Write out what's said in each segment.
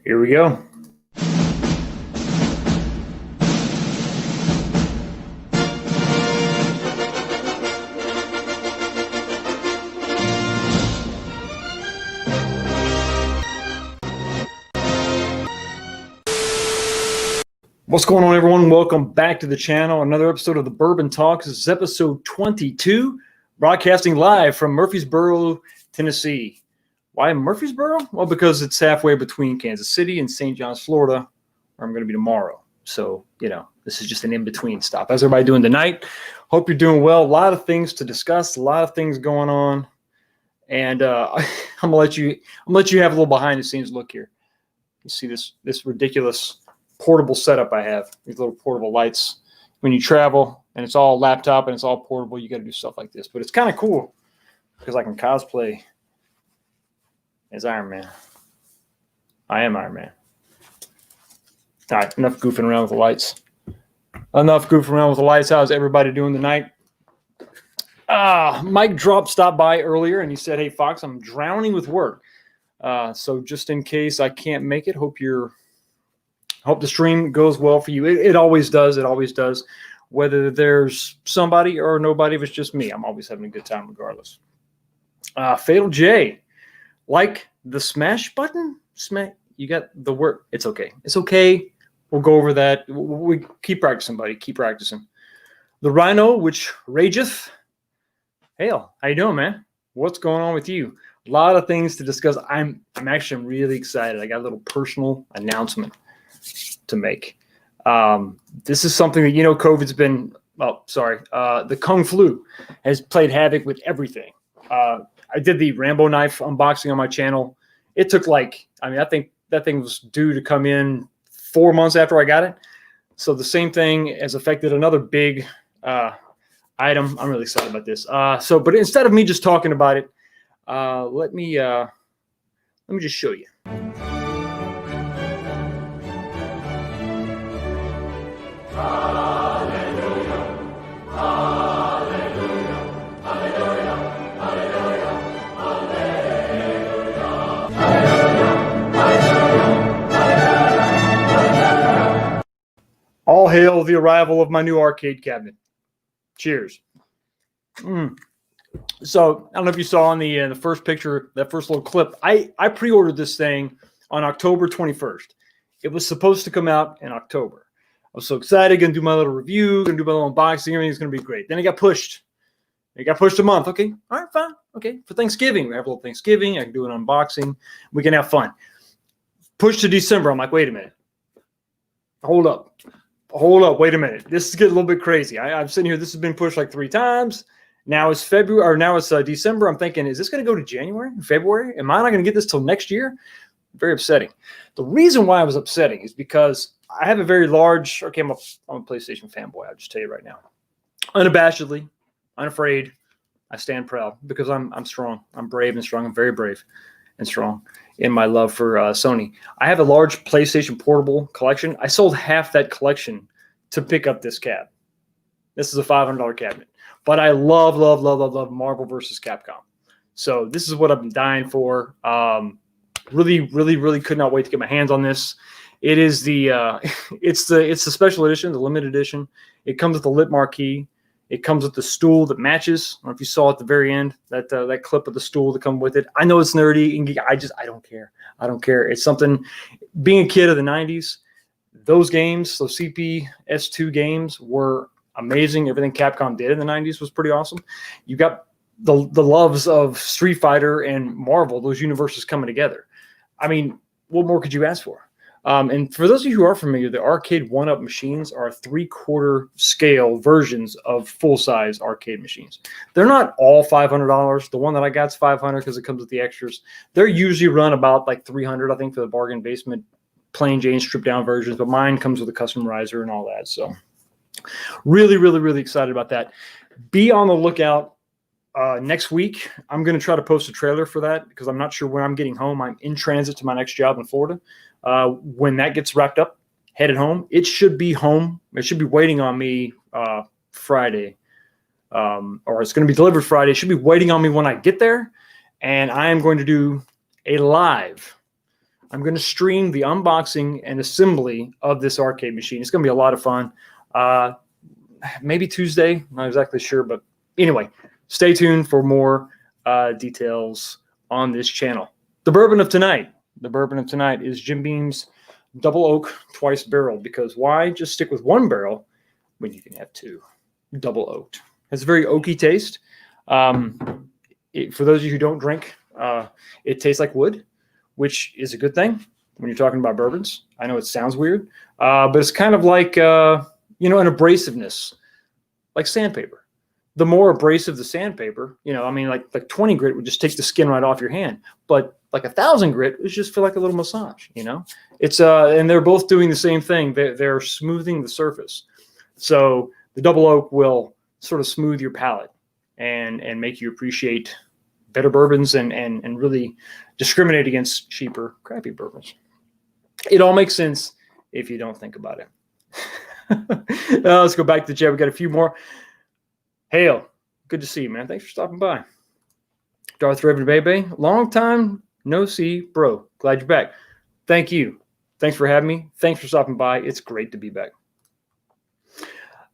Here we go. What's going on, everyone? Welcome back to the channel. Another episode of the Bourbon Talks. This is episode 22, broadcasting live from Murfreesboro, Tennessee. Why Murfreesboro? Well, because it's halfway between Kansas City and St. John's, Florida, where I'm going to be tomorrow. So, this is just an in-between stop. How's everybody doing tonight? Hope you're doing well. A lot of things to discuss, a lot of things going on. And I'm gonna let you have a little behind-the-scenes look here. You see this ridiculous portable setup I have, these little portable lights. When you travel and it's all laptop and it's all portable, you got to do stuff like this. But it's kind of cool because I can cosplay as Iron Man. I am Iron Man. All right, enough goofing around with the lights. How's everybody doing tonight? Mike stopped by earlier and he said, "Hey Fox, I'm drowning with work. So just in case I can't make it, hope the stream goes well for you." It always does. It always does. Whether there's somebody or nobody, if it's just me, I'm always having a good time regardless. Fatal J, like the smash button? You got the word. It's okay. It's okay. We'll go over that. We keep practicing, buddy. Keep practicing. The Rhino, which rageth. Hail, how you doing, man? What's going on with you? A lot of things to discuss. I'm really excited. I got a little personal announcement to make. This is something that, COVID's been, the Kung Flu has played havoc with everything. I did the Rambo knife unboxing on my channel. It took I think that thing was due to come in 4 months after I got it. So the same thing has affected another big item. I'm really excited about this. But instead of me just talking about it, let me just show you. All hail the arrival of my new arcade cabinet. Cheers. So I don't know if you saw in the first picture, that first little clip, I pre-ordered this thing on October 21st. It was supposed to come out in October. I was so excited, going to do my little review, going to do my little unboxing, everything's going to be great. Then it got pushed. It got pushed a month. Okay, all right, fine. Okay, for Thanksgiving, we have a little Thanksgiving. I can do an unboxing. We can have fun. Pushed to December. I'm like, wait a minute. Hold up. Wait a minute. This is getting a little bit crazy. I'm sitting here. This has been pushed like 3 times. Now it's December. I'm thinking, is this going to go to January, February? Am I not going to get this till next year? Very upsetting. The reason why I was upsetting is because I have a very large, I'm a PlayStation fanboy. I'll just tell you right now. Unabashedly, unafraid, I stand proud because I'm strong. I'm brave and strong. I'm very brave and strong in my love for Sony. I have a large PlayStation Portable collection. I sold half that collection to pick up this cab. This is a $500 cabinet. But I love Marvel versus Capcom. So this is what I've been dying for. Really could not wait to get my hands on this. It is it's the special edition, the limited edition. It comes with the lit marquee. It comes with the stool that matches. I don't know if you saw at the very end that clip of the stool that comes with it. I know it's nerdy and I don't care. I don't care. It's something. Being a kid of the '90s, those games, those CPS2 games were amazing. Everything Capcom did in the '90s was pretty awesome. You got the loves of Street Fighter and Marvel. Those universes coming together. I mean, what more could you ask for? And for those of you who are familiar, the arcade one-up machines are 3/4 scale versions of full-size arcade machines. They're not all $500. The one that I got is $500 because it comes with the extras. They're usually run about like $300, I think, for the bargain basement, plain Jane stripped-down versions. But mine comes with a custom riser and all that. So really excited about that. Be on the lookout. Next week, I'm going to try to post a trailer for that because I'm not sure when I'm getting home. I'm in transit to my next job in Florida. When that gets wrapped up, headed home, it should be home. It should be waiting on me Friday, or it's going to be delivered Friday. It should be waiting on me when I get there, and I am going to do a live I'm going to stream the unboxing and assembly of this arcade machine. It's going to be a lot of fun. Maybe Tuesday, not exactly sure, but anyway, stay tuned for more details on this channel. The bourbon of tonight. The bourbon of tonight is Jim Beam's Double Oak Twice Barrel, because why just stick with one barrel when you can have two? Double oaked. Has a very oaky taste. For those of you who don't drink, it tastes like wood, which is a good thing when you're talking about bourbons. I know it sounds weird, but it's kind of like, an abrasiveness, like sandpaper. The more abrasive the sandpaper, like 20 grit would just take the skin right off your hand. But like 1,000 grit would just feel like a little massage, It's and they're both doing the same thing. They're smoothing the surface. So the double oak will sort of smooth your palate and make you appreciate better bourbons and really discriminate against cheaper, crappy bourbons. It all makes sense if you don't think about it. Let's go back to the chat. We got a few more. Hail, good to see you, man. Thanks for stopping by. Darth Reverend Bebe, long time no see, bro. Glad you're back. Thank you. Thanks for having me. Thanks for stopping by. It's great to be back.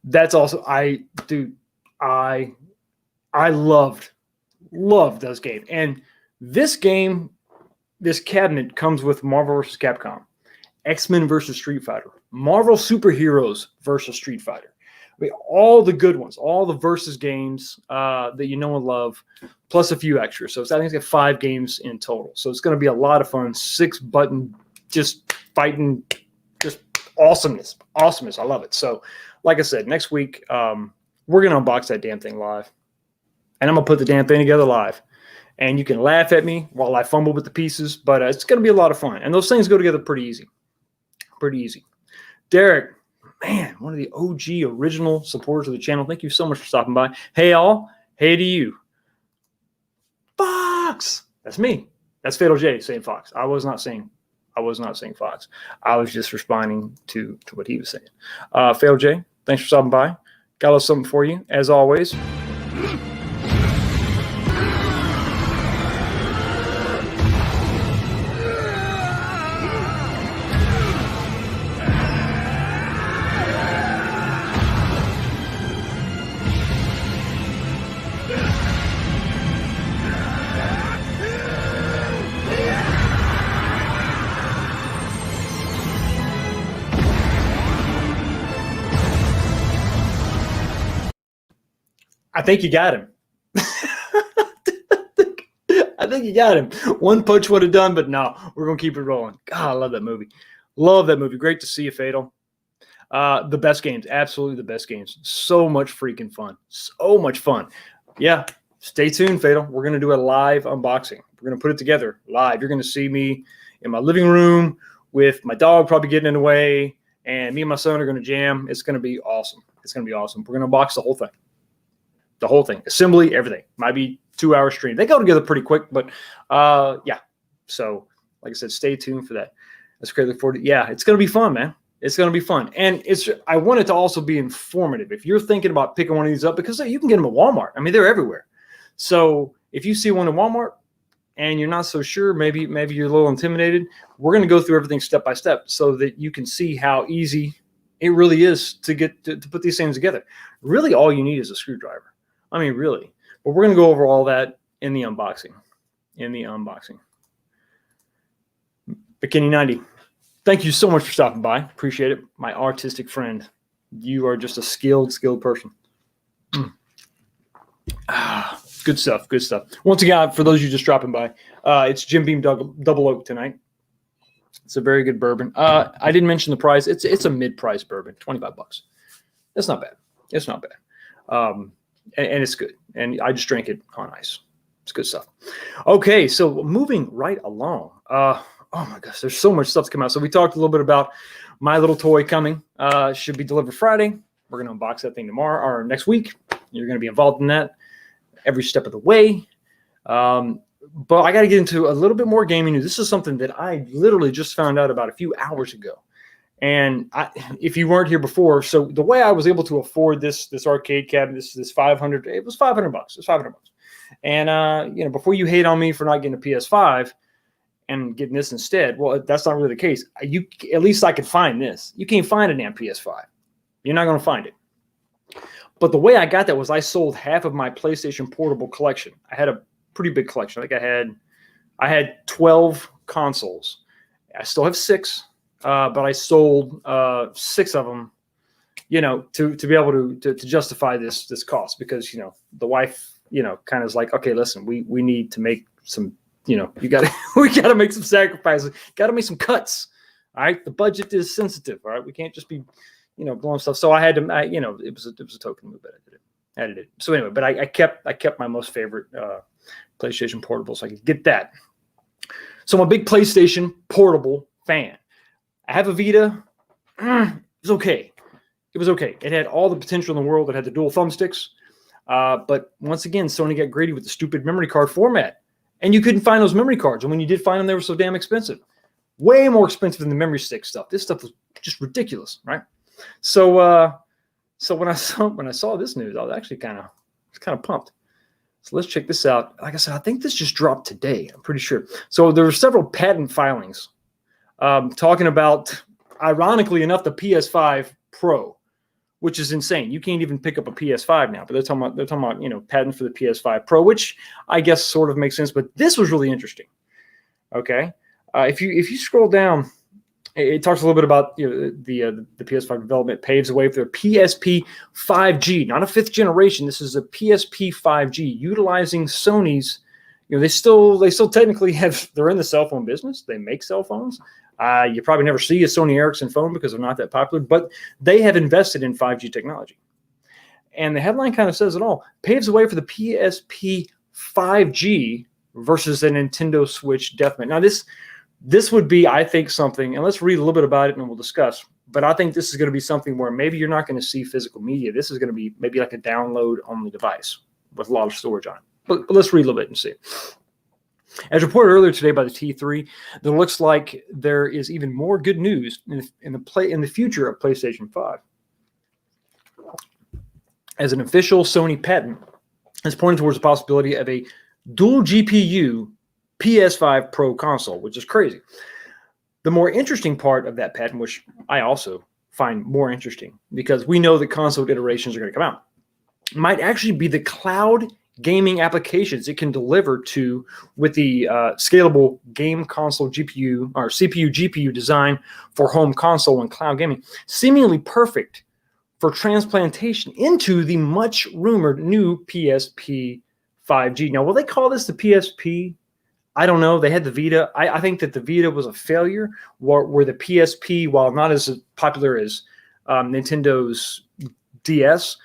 That's also, I loved this game. And this game, this cabinet comes with Marvel vs. Capcom, X-Men versus Street Fighter, Marvel superheroes versus Street Fighter. All the good ones, all the versus games that you know and love, plus a few extras. So I think it's got 5 games in total. So it's going to be a lot of fun. 6-button, just fighting, just awesomeness. I love it. So like I said, next week, we're going to unbox that damn thing live. And I'm going to put the damn thing together live. And you can laugh at me while I fumble with the pieces, but it's going to be a lot of fun. And those things go together pretty easy. Pretty easy. Derek, man, one of the OG original supporters of the channel. Thank you so much for stopping by. Hey, all. Hey to you. Fox. That's me. That's Fatal J saying Fox. I was not saying Fox. I was just responding to what he was saying. Fatal J, thanks for stopping by. Got a little something for you, as always. I think you got him. I think you got him. One punch would have done, but no, we're going to keep it rolling. God, I love that movie. Love that movie. Great to see you, Fatal. The best games. Absolutely the best games. So much freaking fun. So much fun. Yeah, stay tuned, Fatal. We're going to do a live unboxing. We're going to put it together live. You're going to see me in my living room with my dog probably getting in the way, and me and my son are going to jam. It's going to be awesome. It's going to be awesome. We're going to unbox the whole thing. The whole thing, assembly, everything. Might be 2-hour stream. They go together pretty quick, but yeah. So, like I said, stay tuned for that. That's great. Look forward to. Yeah, it's gonna be fun, man. It's gonna be fun, and I want it to also be informative. If you're thinking about picking one of these up, because you can get them at Walmart. I mean, they're everywhere. So if you see one at Walmart and you're not so sure, maybe you're a little intimidated. We're gonna go through everything step by step so that you can see how easy it really is to get to put these things together. Really, all you need is a screwdriver. I mean, really. But we're going to go over all that in the unboxing. Bikini90, thank you so much for stopping by. Appreciate it. My artistic friend. You are just a skilled person. Good stuff. Once again, for those of you just dropping by, it's Jim Beam Double Oak tonight. It's a very good bourbon. I didn't mention the price. It's a mid-price bourbon, $25. That's not bad. And it's good. And I just drank it on ice. It's good stuff. Okay, so moving right along. Oh my gosh, there's so much stuff to come out. So we talked a little bit about My Little Toy coming. Should be delivered Friday. We're going to unbox that thing tomorrow or next week. You're going to be involved in that every step of the way. But I got to get into a little bit more gaming news. This is something that I literally just found out about a few hours ago. And if you weren't here before, so the way I was able to afford this arcade cabinet, this $500, it was $500. It's $500. And before you hate on me for not getting a PS5, and getting this instead. Well, that's not really the case. At least I could find this. You can't find a damn PS5. You're not going to find it. But the way I got that was I sold half of my PlayStation Portable collection. I had a pretty big collection. Like I had 12 consoles. I still have 6, but I sold 6 of them, to be able to justify this cost, because the wife kind of is like, okay, listen, we need to make some, we got to make some sacrifices, got to make some cuts. All right, the budget is sensitive. All right, we can't just be blowing stuff. So I had to, it was a token move, but I did it. So anyway, but I kept my most favorite PlayStation Portable, so I could get that. So I'm a big PlayStation Portable fan. I have a Vita. It was okay. It had all the potential in the world. It had the dual thumbsticks. But once again, Sony got greedy with the stupid memory card format. And you couldn't find those memory cards. And when you did find them, they were so damn expensive. Way more expensive than the memory stick stuff. This stuff was just ridiculous, right? So when I saw this news, I was actually kind of pumped. So let's check this out. Like I said, I think this just dropped today. I'm pretty sure. So there were several patent filings talking about, ironically enough, the PS5 Pro, which is insane. You can't even pick up a PS5 now. But they're talking about patent for the PS5 Pro, which I guess sort of makes sense. But this was really interesting. Okay, if you scroll down, it talks a little bit about the PS5 development paves the way for the PSP 5G, not a 5th generation. This is a PSP 5G utilizing Sony's. They still technically they're in the cell phone business. They make cell phones. You probably never see a Sony Ericsson phone because they're not that popular, but they have invested in 5G technology. And the headline kind of says it all. Paves the way for the PSP 5G versus a Nintendo Switch deathmatch. Now this would be, I think, something, and let's read a little bit about it and we'll discuss, but I think this is going to be something where maybe you're not going to see physical media. This is going to be maybe like a download on the device with a lot of storage on it. But let's read a little bit and see. As reported earlier today by the T3, it looks like there is even more good news in the future of PlayStation 5. As an official Sony patent is pointing towards the possibility of a dual GPU PS5 Pro console, which is crazy. The more interesting part of that patent, which I also find more interesting, because we know that console iterations are going to come out, might actually be the cloud gaming applications it can deliver to with the scalable game console GPU or CPU GPU design for home console and cloud gaming, seemingly perfect for transplantation into the much rumored new PSP 5G. Now, will they call this the PSP? I don't know. They had the Vita. I think that the Vita was a failure, where the PSP, while not as popular as Nintendo's DS,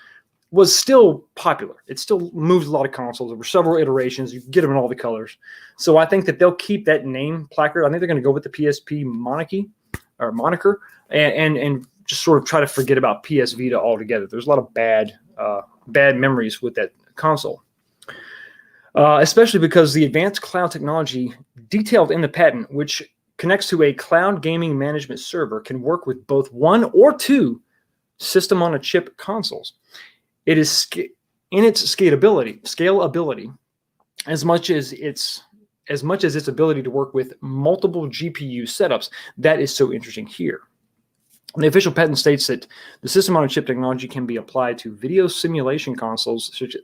was still popular. It still moved a lot of consoles. There were several iterations. You could get them in all the colors. So I think that they'll keep that name placard. I think they're going to go with the PSP moniker and just sort of try to forget about PS Vita altogether. There's a lot of bad memories with that console. Especially because the advanced cloud technology detailed in the patent, which connects to a cloud gaming management server, can work with both 1 or 2 system-on-a-chip consoles. It is in its scalability, as much as its ability to work with multiple GPU setups. That is so interesting here. The official patent states that the system-on-a-chip technology can be applied to video simulation consoles such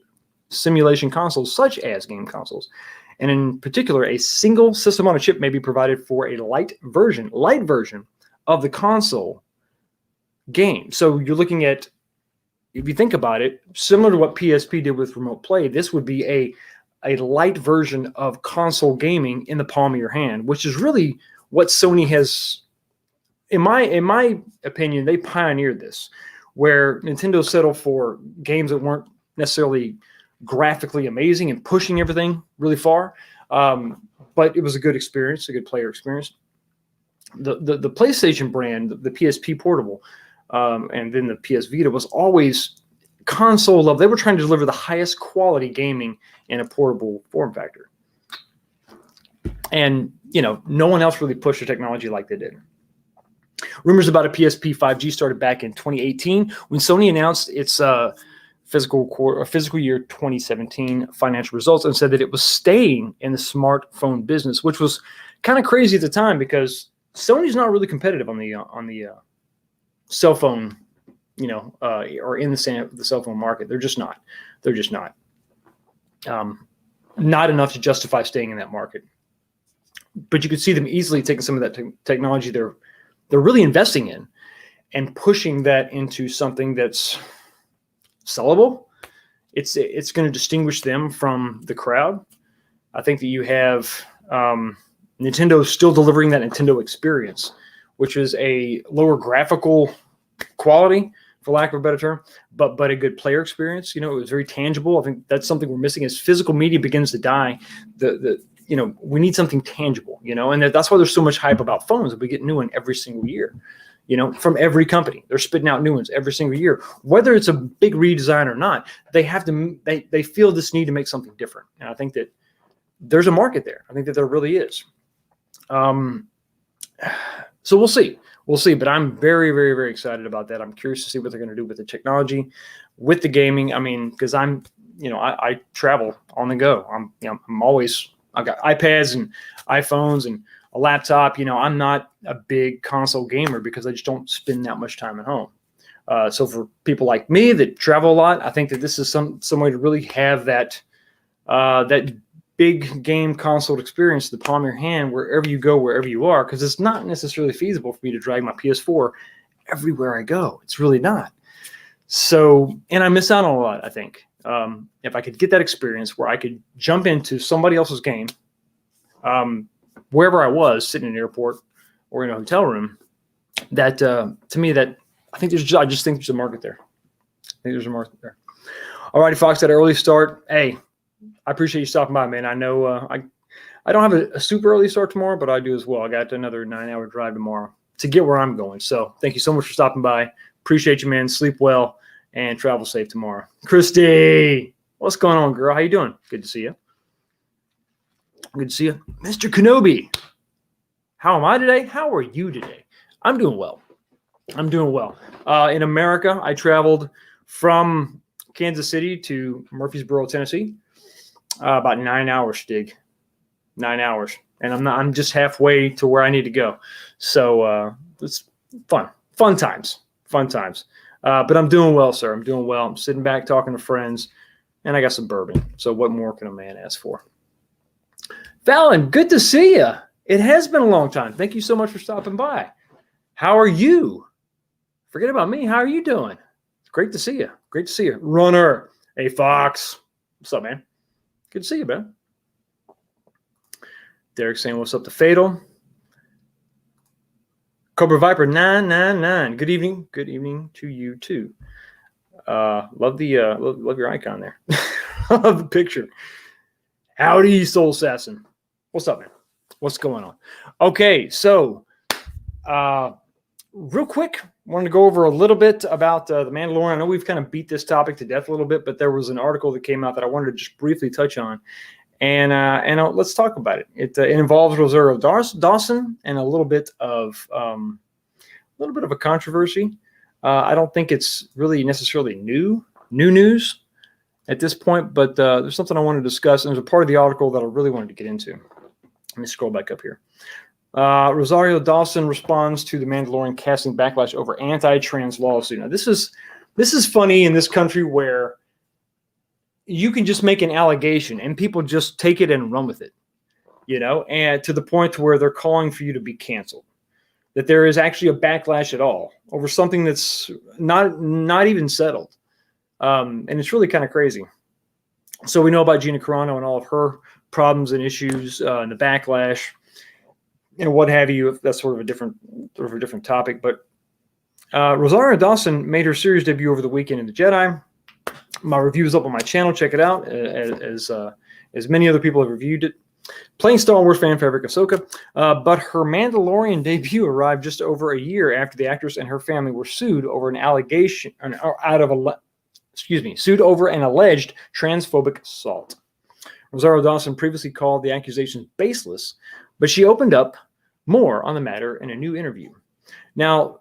as game consoles. And in particular, a single system on a chip may be provided for a light version of the console game. So you're looking at, if you think about it, similar to what PSP did with Remote Play, this would be a light version of console gaming in the palm of your hand, which is really what Sony has, in my opinion, they pioneered this, where Nintendo settled for games that weren't necessarily graphically amazing and pushing everything really far, but it was a good experience, a good player experience. The PlayStation brand, the PSP Portable, and then the PS Vita was always console love. They were trying to deliver the highest quality gaming in a portable form factor, and no one else really pushed the technology like they did. Rumors about a PSP 5G started back in 2018 when Sony announced its fiscal year 2017 financial results and said that it was staying in the smartphone business, which was kind of crazy at the time because Sony's not really competitive on the cell phone, or in the cell phone market. They're just not. They're just not. Not enough to justify staying in that market. But you could see them easily taking some of that technology they're really investing in and pushing that into something that's sellable. It's going to distinguish them from the crowd. I think that you have Nintendo still delivering that Nintendo experience, which is a lower graphical quality, for lack of a better term, but a good player experience. It was very tangible. I think that's something we're missing as physical media begins to die. We need something tangible, and that's why there's so much hype about phones. We get new one every single year, from every company. They're spitting out new ones every single year, whether it's a big redesign or not. They feel this need to make something different, and I think that there's a market there. I think that there really is. So we'll see. But I'm very, very, very excited about that. I'm curious to see what they're going to do with the technology, with the gaming. I mean, because I travel on the go. I've got iPads and iPhones and a laptop. I'm not a big console gamer because I just don't spend that much time at home. So for people like me that travel a lot, I think that this is some way to really have that big game console experience in the palm of your hand wherever you go, wherever you are, because it's not necessarily feasible for me to drag my PS4 everywhere I go. It's really not. So, and I miss out on a lot, I think. If I could get that experience where I could jump into somebody else's game, wherever I was, sitting in an airport or in a hotel room, that to me, that I just think there's a market there. All righty, Fox, that early start. Hey, I appreciate you stopping by, man. I know I don't have a super early start tomorrow, but I do as well. I got another 9-hour drive tomorrow to get where I'm going. So thank you so much for stopping by. Appreciate you, man. Sleep well and travel safe tomorrow. Christy, what's going on, girl? How you doing? Good to see you. Good to see you. Mr. Kenobi, how am I today? How are you today? I'm doing well. In America, I traveled from Kansas City to Murfreesboro, Tennessee. About 9 hours, Stig. 9 hours. And I'm just halfway to where I need to go. So it's fun times. But I'm doing well, sir. I'm doing well. I'm sitting back talking to friends, and I got some bourbon. So what more can a man ask for? Fallon, good to see you. It has been a long time. Thank you so much for stopping by. How are you? Forget about me. How are you doing? It's great to see you. Runner. Hey, Fox. What's up, man? Good to see you, man. Derek saying, what's up to Fatal? Cobra Viper 999. Good evening. Good evening to you too. Love your icon there. Love the picture. Howdy, Soul Assassin. What's up, man? What's going on? Okay, so real quick, wanted to go over a little bit about the Mandalorian. I know we've kind of beat this topic to death a little bit, but there was an article that came out that I wanted to just briefly touch on, and let's talk about it. It involves Rosario Dawson and a little bit of a controversy. I don't think it's really necessarily new news at this point, but there's something I want to discuss, and there's a part of the article that I really wanted to get into. Let me scroll back up here. Rosario Dawson responds to the Mandalorian casting backlash over anti-trans lawsuit. Now, this is funny in this country where you can just make an allegation and people just take it and run with it, and to the point where they're calling for you to be canceled. That there is actually a backlash at all over something that's not even settled, and it's really kind of crazy. So we know about Gina Carano and all of her problems and issues, and the backlash, what have you. That's sort of a different topic. But Rosario Dawson made her series debut over the weekend in The Jedi. My review is up on my channel. Check it out, as many other people have reviewed it. Playing Star Wars fan favorite Ahsoka, but her Mandalorian debut arrived just over a year after the actress and her family were sued over an allegation, sued over an alleged transphobic assault. Rosario Dawson previously called the accusations baseless, but she opened up more on the matter in a new interview. Now,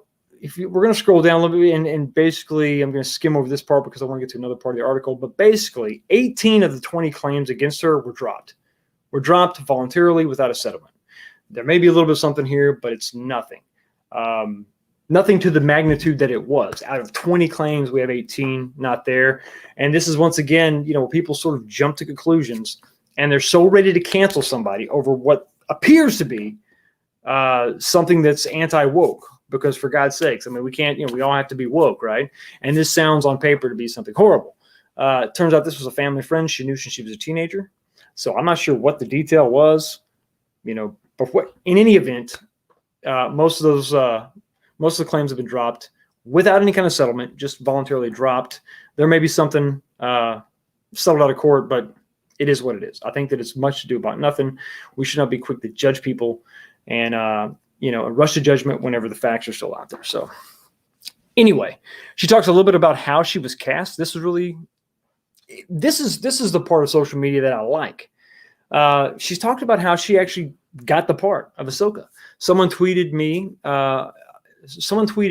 we're going to scroll down a little bit, and basically I'm going to skim over this part because I want to get to another part of the article. But basically, 18 of the 20 claims against her were dropped. Were dropped voluntarily without a settlement. There may be a little bit of something here, but it's nothing. Nothing to the magnitude that it was. Out of 20 claims, we have 18 not there. And this is once again, people sort of jump to conclusions, and they're so ready to cancel somebody over what appears to be something that's anti-woke. Because for God's sakes, I mean, we can't, we all have to be woke, right? And this sounds on paper to be something horrible. It turns out this was a family friend she knew since she was a teenager. So I'm not sure what the detail was, but in any event, most of the claims have been dropped without any kind of settlement, just voluntarily dropped. There may be something settled out of court, but it is what it is. I think that it's much to do about nothing. We should not be quick to judge people and, rush to judgment whenever the facts are still out there. So anyway, she talks a little bit about how she was cast. This is the part of social media that I like. She's talked about how she actually got the part of Ahsoka. Someone tweeted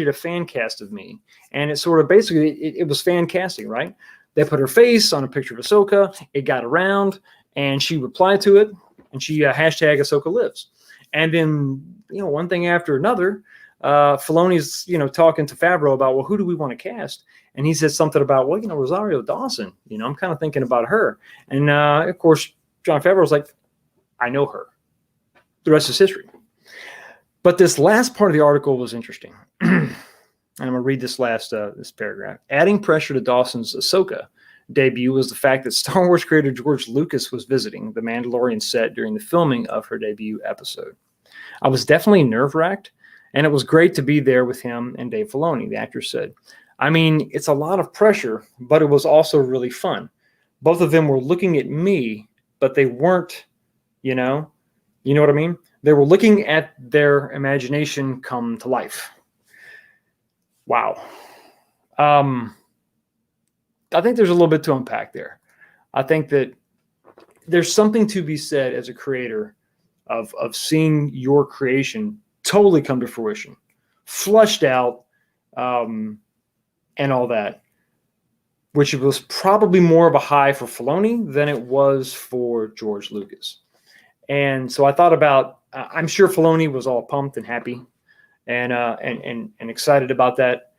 a fan cast of me, and it sort of basically it was fan casting, right? They put her face on a picture of Ahsoka. It got around, and she replied to it, and she hashtag Ahsoka lives. And then one thing after another, Filoni's talking to Favreau about, well, who do we want to cast? And he said something about, well, Rosario Dawson. I'm kind of thinking about her. And of course, Jon Favreau's like, I know her. The rest is history. But this last part of the article was interesting. And I'm going to read this this paragraph. Adding pressure to Dawson's Ahsoka debut was the fact that Star Wars creator George Lucas was visiting the Mandalorian set during the filming of her debut episode. I was definitely nerve-wracked, and it was great to be there with him and Dave Filoni, the actor said. I mean, it's a lot of pressure, but it was also really fun. Both of them were looking at me, but they weren't, you know what I mean? They were looking at their imagination come to life. Wow. I think there's a little bit to unpack there. I think that there's something to be said as a creator of seeing your creation totally come to fruition, flushed out, and all that, which was probably more of a high for Filoni than it was for George Lucas. And so I thought about, I'm sure Filoni was all pumped and happy and excited about that.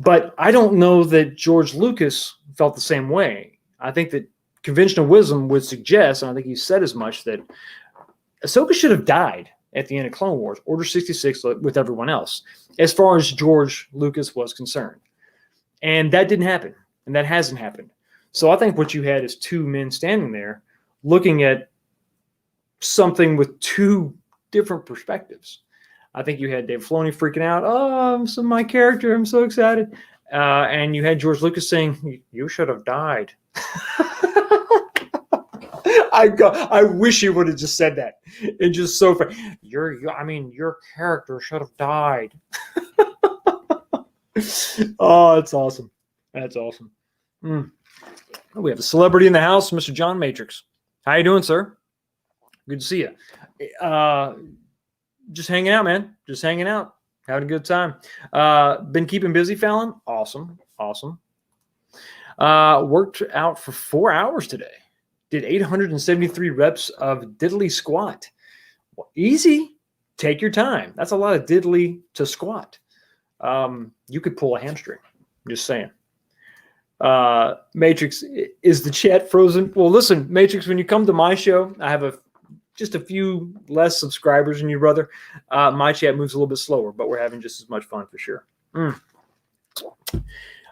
But I don't know that George Lucas felt the same way. I think that conventional wisdom would suggest, and I think he said as much, that Ahsoka should have died at the end of Clone Wars, Order 66 with everyone else, as far as George Lucas was concerned. And that didn't happen, and that hasn't happened. So I think what you had is two men standing there looking at something with two different perspectives. I think you had Dave Filoni freaking out. Oh, my character. I'm so excited. And you had George Lucas saying, you should have died. I wish he would have just said that. It's just so funny. Your character should have died. Oh, that's awesome. That's awesome. We have a celebrity in the house, Mr. John Matrix. How you doing, sir? Good to see you. Just hanging out, man. Just hanging out. Having a good time. Been keeping busy, Fallon? Awesome. Worked out for 4 hours today. Did 873 reps of diddly squat. Well, easy. Take your time. That's a lot of diddly to squat. You could pull a hamstring. I'm just saying. Matrix, is the chat frozen? Well, listen, Matrix, when you come to my show, I have just a few less subscribers than you, brother. My chat moves a little bit slower, but we're having just as much fun for sure.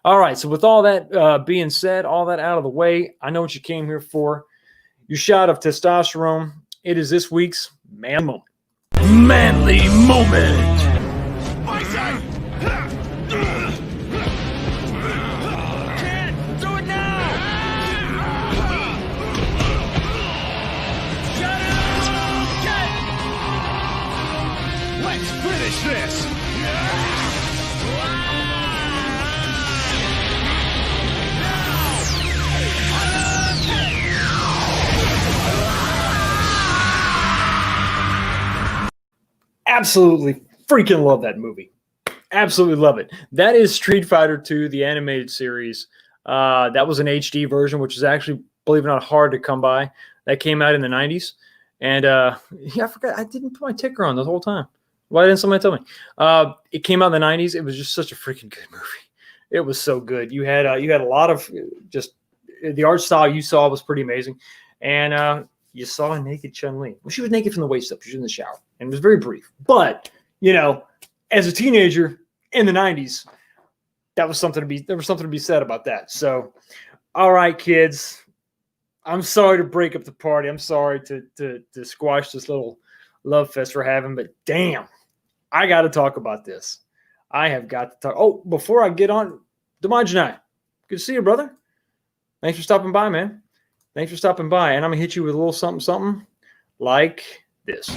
All right, so with all that being said, all that out of the way, I know what you came here for. Your shot of testosterone. It is this week's Man Moment. Manly Moment. This. Absolutely freaking love that movie. Absolutely love it. That is Street Fighter 2, the animated series. That was an HD version, which is actually, believe it or not, hard to come by. That came out in the 90s. And yeah, I forgot. I didn't put my ticker on the whole time. Why didn't somebody tell me? It came out in the 90s. It was just such a freaking good movie. It was so good. You had a lot of just the art style you saw was pretty amazing. And you saw a naked Chun-Li. Well, she was naked from the waist up. She was in the shower. And it was very brief. But, as a teenager in the 90s, there was something to be said about that. So, all right, kids. I'm sorry to break up the party. I'm sorry to squash this little love fest we're having, but damn, I got to talk about this. I have got to talk. Oh, before I get on, Demanjanai, good to see you, brother. Thanks for stopping by, man. Thanks for stopping by. And I'm going to hit you with a little something like this.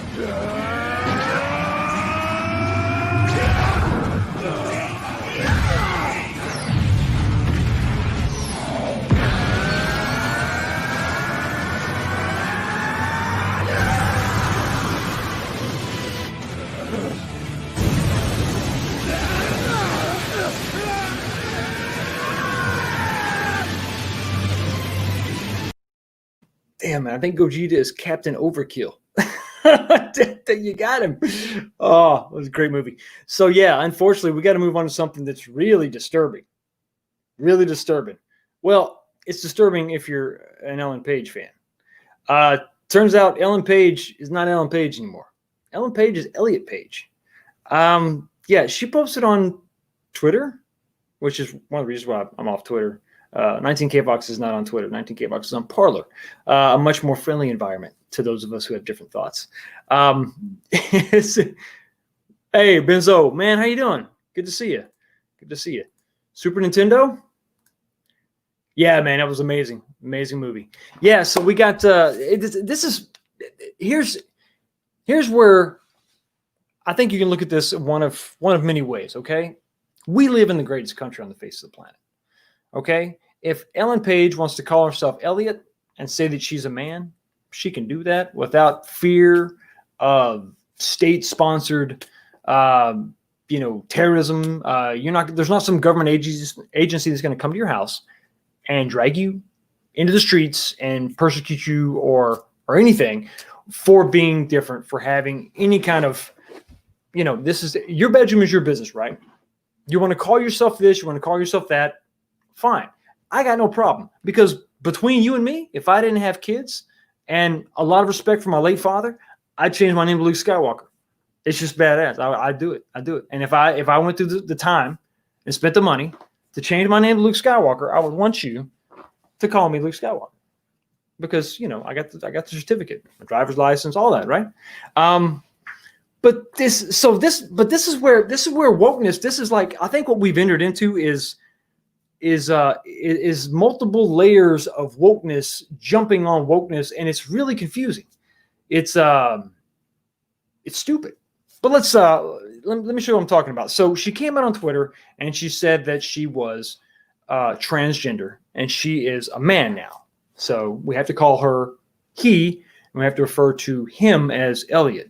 Damn, man, I think Gogeta is Captain Overkill. You got him. Oh, it was a great movie. So, yeah, unfortunately, we got to move on to something that's really disturbing. Really disturbing. Well, it's disturbing if you're an Ellen Page fan. Turns out Ellen Page is not Ellen Page anymore. Ellen Page is Elliot Page. Yeah, she posted on Twitter, which is one of the reasons why I'm off Twitter. 19K-Box is not on Twitter. 19K-Box is on Parler, a much more friendly environment to those of us who have different thoughts. Hey, Benzo, man, how you doing? Good to see you. Good to see you. Super Nintendo? Yeah, man, that was amazing. Amazing movie. Yeah, so we got here's where I think you can look at this one of many ways, okay? We live in the greatest country on the face of the planet. Okay, if Ellen Page wants to call herself Elliot and say that she's a man, she can do that without fear of state-sponsored, terrorism. There's not some government agency that's going to come to your house and drag you into the streets and persecute you or anything for being different, for having any kind of, this is your bedroom is your business, right? You want to call yourself this, you want to call yourself that. Fine. I got no problem because between you and me, if I didn't have kids and a lot of respect for my late father, I'd change my name to Luke Skywalker. It's just badass. I do it. I do it. And if I went through the time and spent the money to change my name to Luke Skywalker, I would want you to call me Luke Skywalker because, I got the certificate, my driver's license, all that. Right. But this is where wokeness, this is like, I think what we've entered into is multiple layers of wokeness jumping on wokeness, and it's really confusing. It's stupid. But let me show you what I'm talking about. So she came out on Twitter and she said that she was transgender and she is a man now. So we have to call her he, and we have to refer to him as Elliot.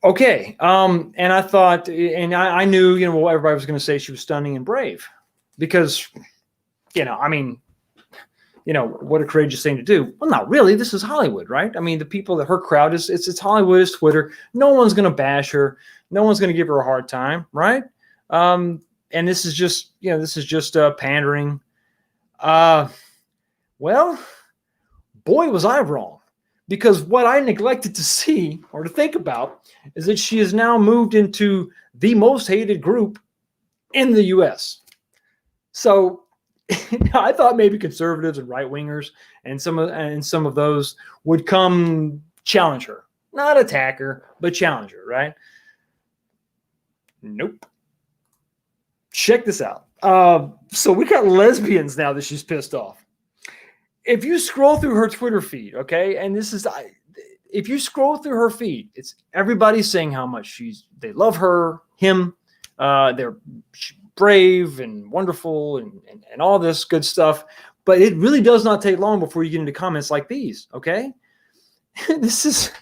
Okay. And I thought, and I knew, everybody was going to say she was stunning and brave. Because, what a courageous thing to do. Well, not really. This is Hollywood, right? I mean, the people that her crowd is, it's Hollywood, it's Twitter. No one's going to bash her. No one's going to give her a hard time, right? And this is just, pandering. Well, boy, was I wrong. Because what I neglected to see or to think about is that she has now moved into the most hated group in the U.S. So I thought maybe conservatives and right wingers and some of those would come challenge her, not attack her, but challenge her, right? Nope. Check this out. So we got lesbians now that she's pissed off. If you scroll through her Twitter feed, okay, and if you scroll through her feed, it's everybody saying how much they love her, him, they're brave and wonderful and all this good stuff. But it really does not take long before you get into comments like these, okay? I just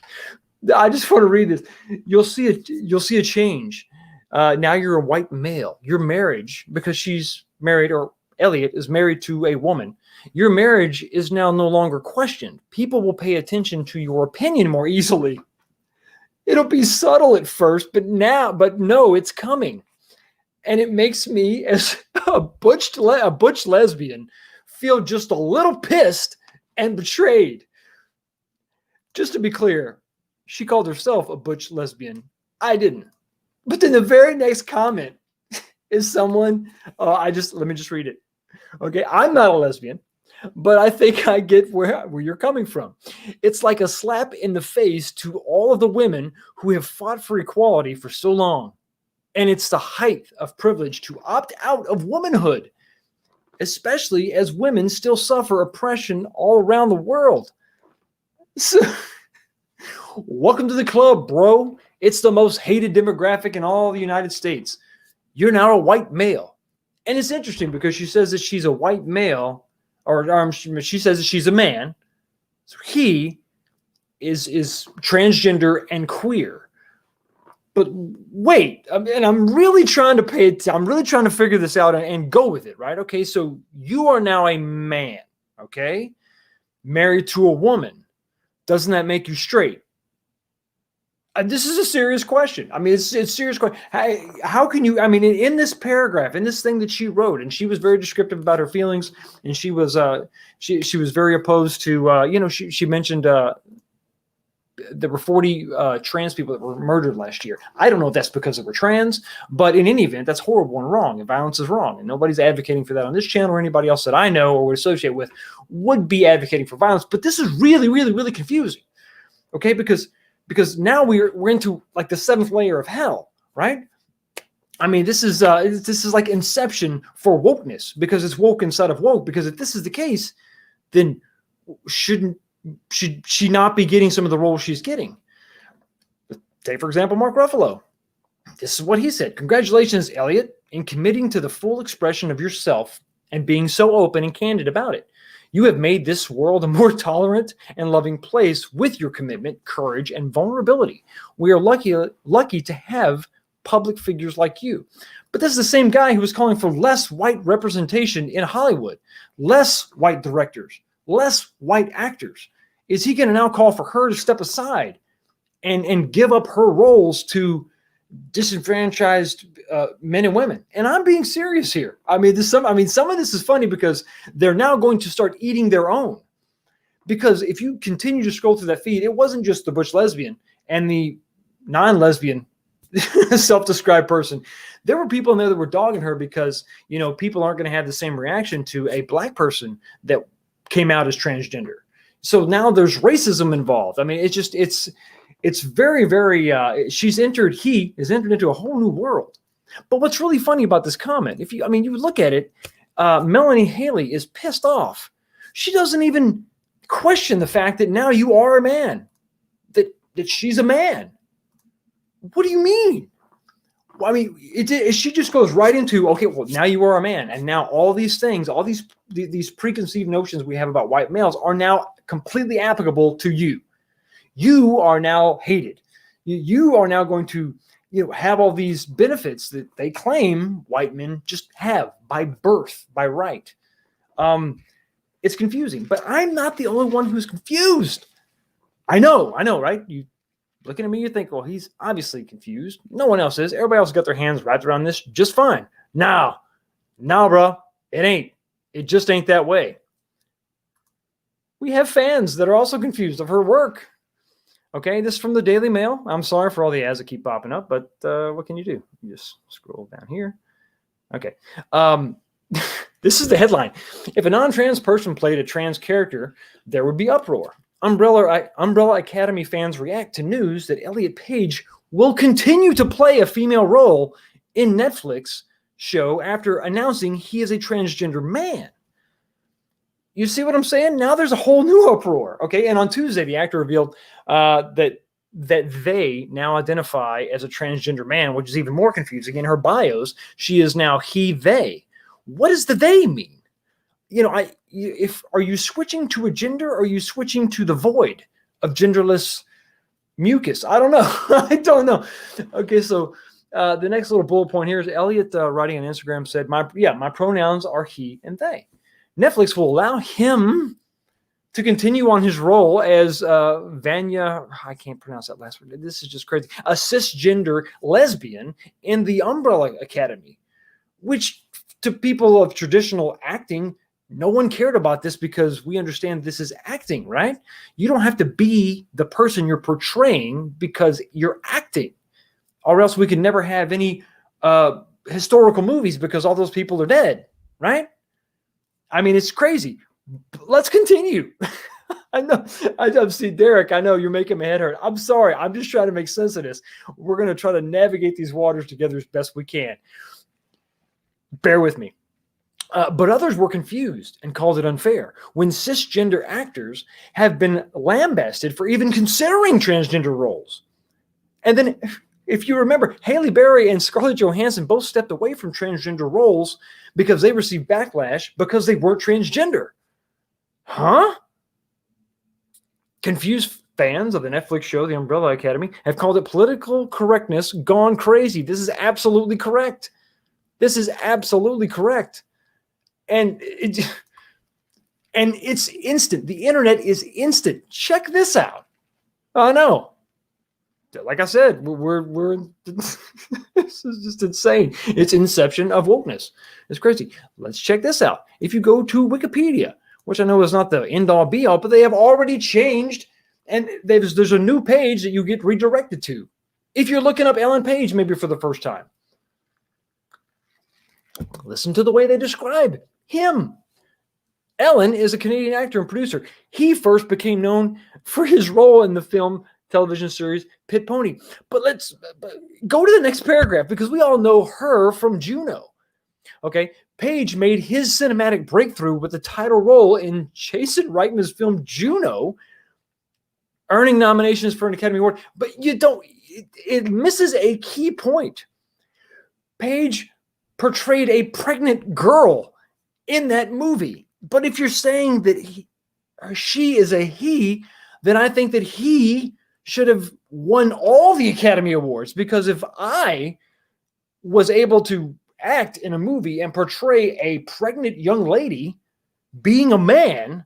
want to read this. You'll see a change. now you're a white male. Your marriage, because she's married, or Elliot is married to a woman, your marriage is now no longer questioned. People will pay attention to your opinion more easily. It'll be subtle at first, but no, it's coming. And it makes me, as a butch lesbian, feel just a little pissed and betrayed. Just to be clear, she called herself a butch lesbian. I didn't. But then the very next comment is someone, let me just read it. Okay, I'm not a lesbian, but I think I get where you're coming from. It's like a slap in the face to all of the women who have fought for equality for so long. And it's the height of privilege to opt out of womanhood, especially as women still suffer oppression all around the world. So, welcome to the club, bro. It's the most hated demographic in all the United States. You're now a white male. And it's interesting because she says that she's a white male, or she says that she's a man. So he is transgender and queer. But wait, and I'm really trying to figure this out and go with it, right? Okay, so you are now a man, okay? Married to a woman. Doesn't that make you straight? This is a serious question. I mean, it's a serious question. How can you, I mean, in this paragraph, in this thing that she wrote, and she was very descriptive about her feelings, and she was very opposed to, she mentioned there were 40 trans people that were murdered last year. I don't know if that's because they were trans, but in any event, that's horrible and wrong, and violence is wrong, and nobody's advocating for that on this channel, or anybody else that I know or would associate with would be advocating for violence. But this is really, really, really confusing, okay? Because now we're into like the 7th layer of hell, right? I mean, this is like Inception for wokeness, because it's woke inside of woke. Because if this is the case, then should she not be getting some of the roles she's getting? Take, for example, Mark Ruffalo. This is what he said. Congratulations, Elliot, in committing to the full expression of yourself and being so open and candid about it. You have made this world a more tolerant and loving place with your commitment, courage, and vulnerability. We are lucky to have public figures like you. But this is the same guy who was calling for less white representation in Hollywood, less white directors, less white actors. Is he going to now call for her to step aside and give up her roles to disenfranchised men and women? And I'm being serious here. I mean, some of this is funny because they're now going to start eating their own. Because if you continue to scroll through that feed, it wasn't just the butch lesbian and the non-lesbian self-described person. There were people in there that were dogging her because, people aren't going to have the same reaction to a black person that came out as transgender. So now there's racism involved. I mean, it's very, very, he has entered into a whole new world. But what's really funny about this comment, you look at it, Melanie Haley is pissed off. She doesn't even question the fact that now you are a man, that she's a man. What do you mean? Well, I mean, she just goes right into, okay, well, now you are a man. And now all these things, all these preconceived notions we have about white males are now completely applicable to you. You are now hated. You are now going to, have all these benefits that they claim white men just have by birth, by right. It's confusing, but I'm not the only one who's confused. I know, right? You looking at me, you think, well, he's obviously confused. No one else is. Everybody else got their hands wrapped around this just fine. No, bro, it ain't. It just ain't that way. We have fans that are also confused of her work. Okay, this is from the Daily Mail. I'm sorry for all the ads that keep popping up, but what can you do? You just scroll down here. Okay. This is the headline. If a non-trans person played a trans character, there would be uproar. Umbrella Academy fans react to news that Elliot Page will continue to play a female role in Netflix show after announcing he is a transgender man. You see what I'm saying? Now there's a whole new uproar. Okay, and on Tuesday, the actor revealed that they now identify as a transgender man, which is even more confusing. In her bios, she is now he, they. What does the they mean? Are you switching to a gender, or are you switching to the void of genderless mucus? I don't know. I don't know. Okay, so The next little bullet point here is Elliot writing on Instagram said, my pronouns are he and they. Netflix will allow him to continue on his role as Vanya, I can't pronounce that last word. This is just crazy. A cisgender lesbian in the Umbrella Academy, which to people of traditional acting, no one cared about this because we understand this is acting, right? You don't have to be the person you're portraying because you're acting, or else we can never have any historical movies because all those people are dead, right? I mean, it's crazy. Let's continue. I know. I've seen Derek. I know you're making my head hurt. I'm sorry. I'm just trying to make sense of this. We're going to try to navigate these waters together as best we can. Bear with me. But others were confused and called it unfair when cisgender actors have been lambasted for even considering transgender roles. And then, if you remember, Halle Berry and Scarlett Johansson both stepped away from transgender roles because they received backlash because they weren't transgender. Huh? Confused fans of the Netflix show, The Umbrella Academy, have called it political correctness gone crazy. This is absolutely correct. This is absolutely correct. And it's instant. The internet is instant. Check this out. I know. Like I said, we're this is just insane. It's inception of wokeness. It's crazy. Let's check this out. If you go to Wikipedia, which I know is not the end-all be-all, but they have already changed, and there's a new page that you get redirected to. If you're looking up Ellen Page, maybe for the first time, listen to the way they describe him. Ellen is a Canadian actor and producer. He first became known for his role in the film television series Pit Pony. But let's go to the next paragraph because we all know her from Juno. Okay, Page made his cinematic breakthrough with the title role in Jason Reitman's film Juno, earning nominations for an Academy Award. But it misses a key point. Page portrayed a pregnant girl in that movie. But if you're saying that she is a he, then I think that he should have won all the Academy Awards, because if I was able to act in a movie and portray a pregnant young lady being a man,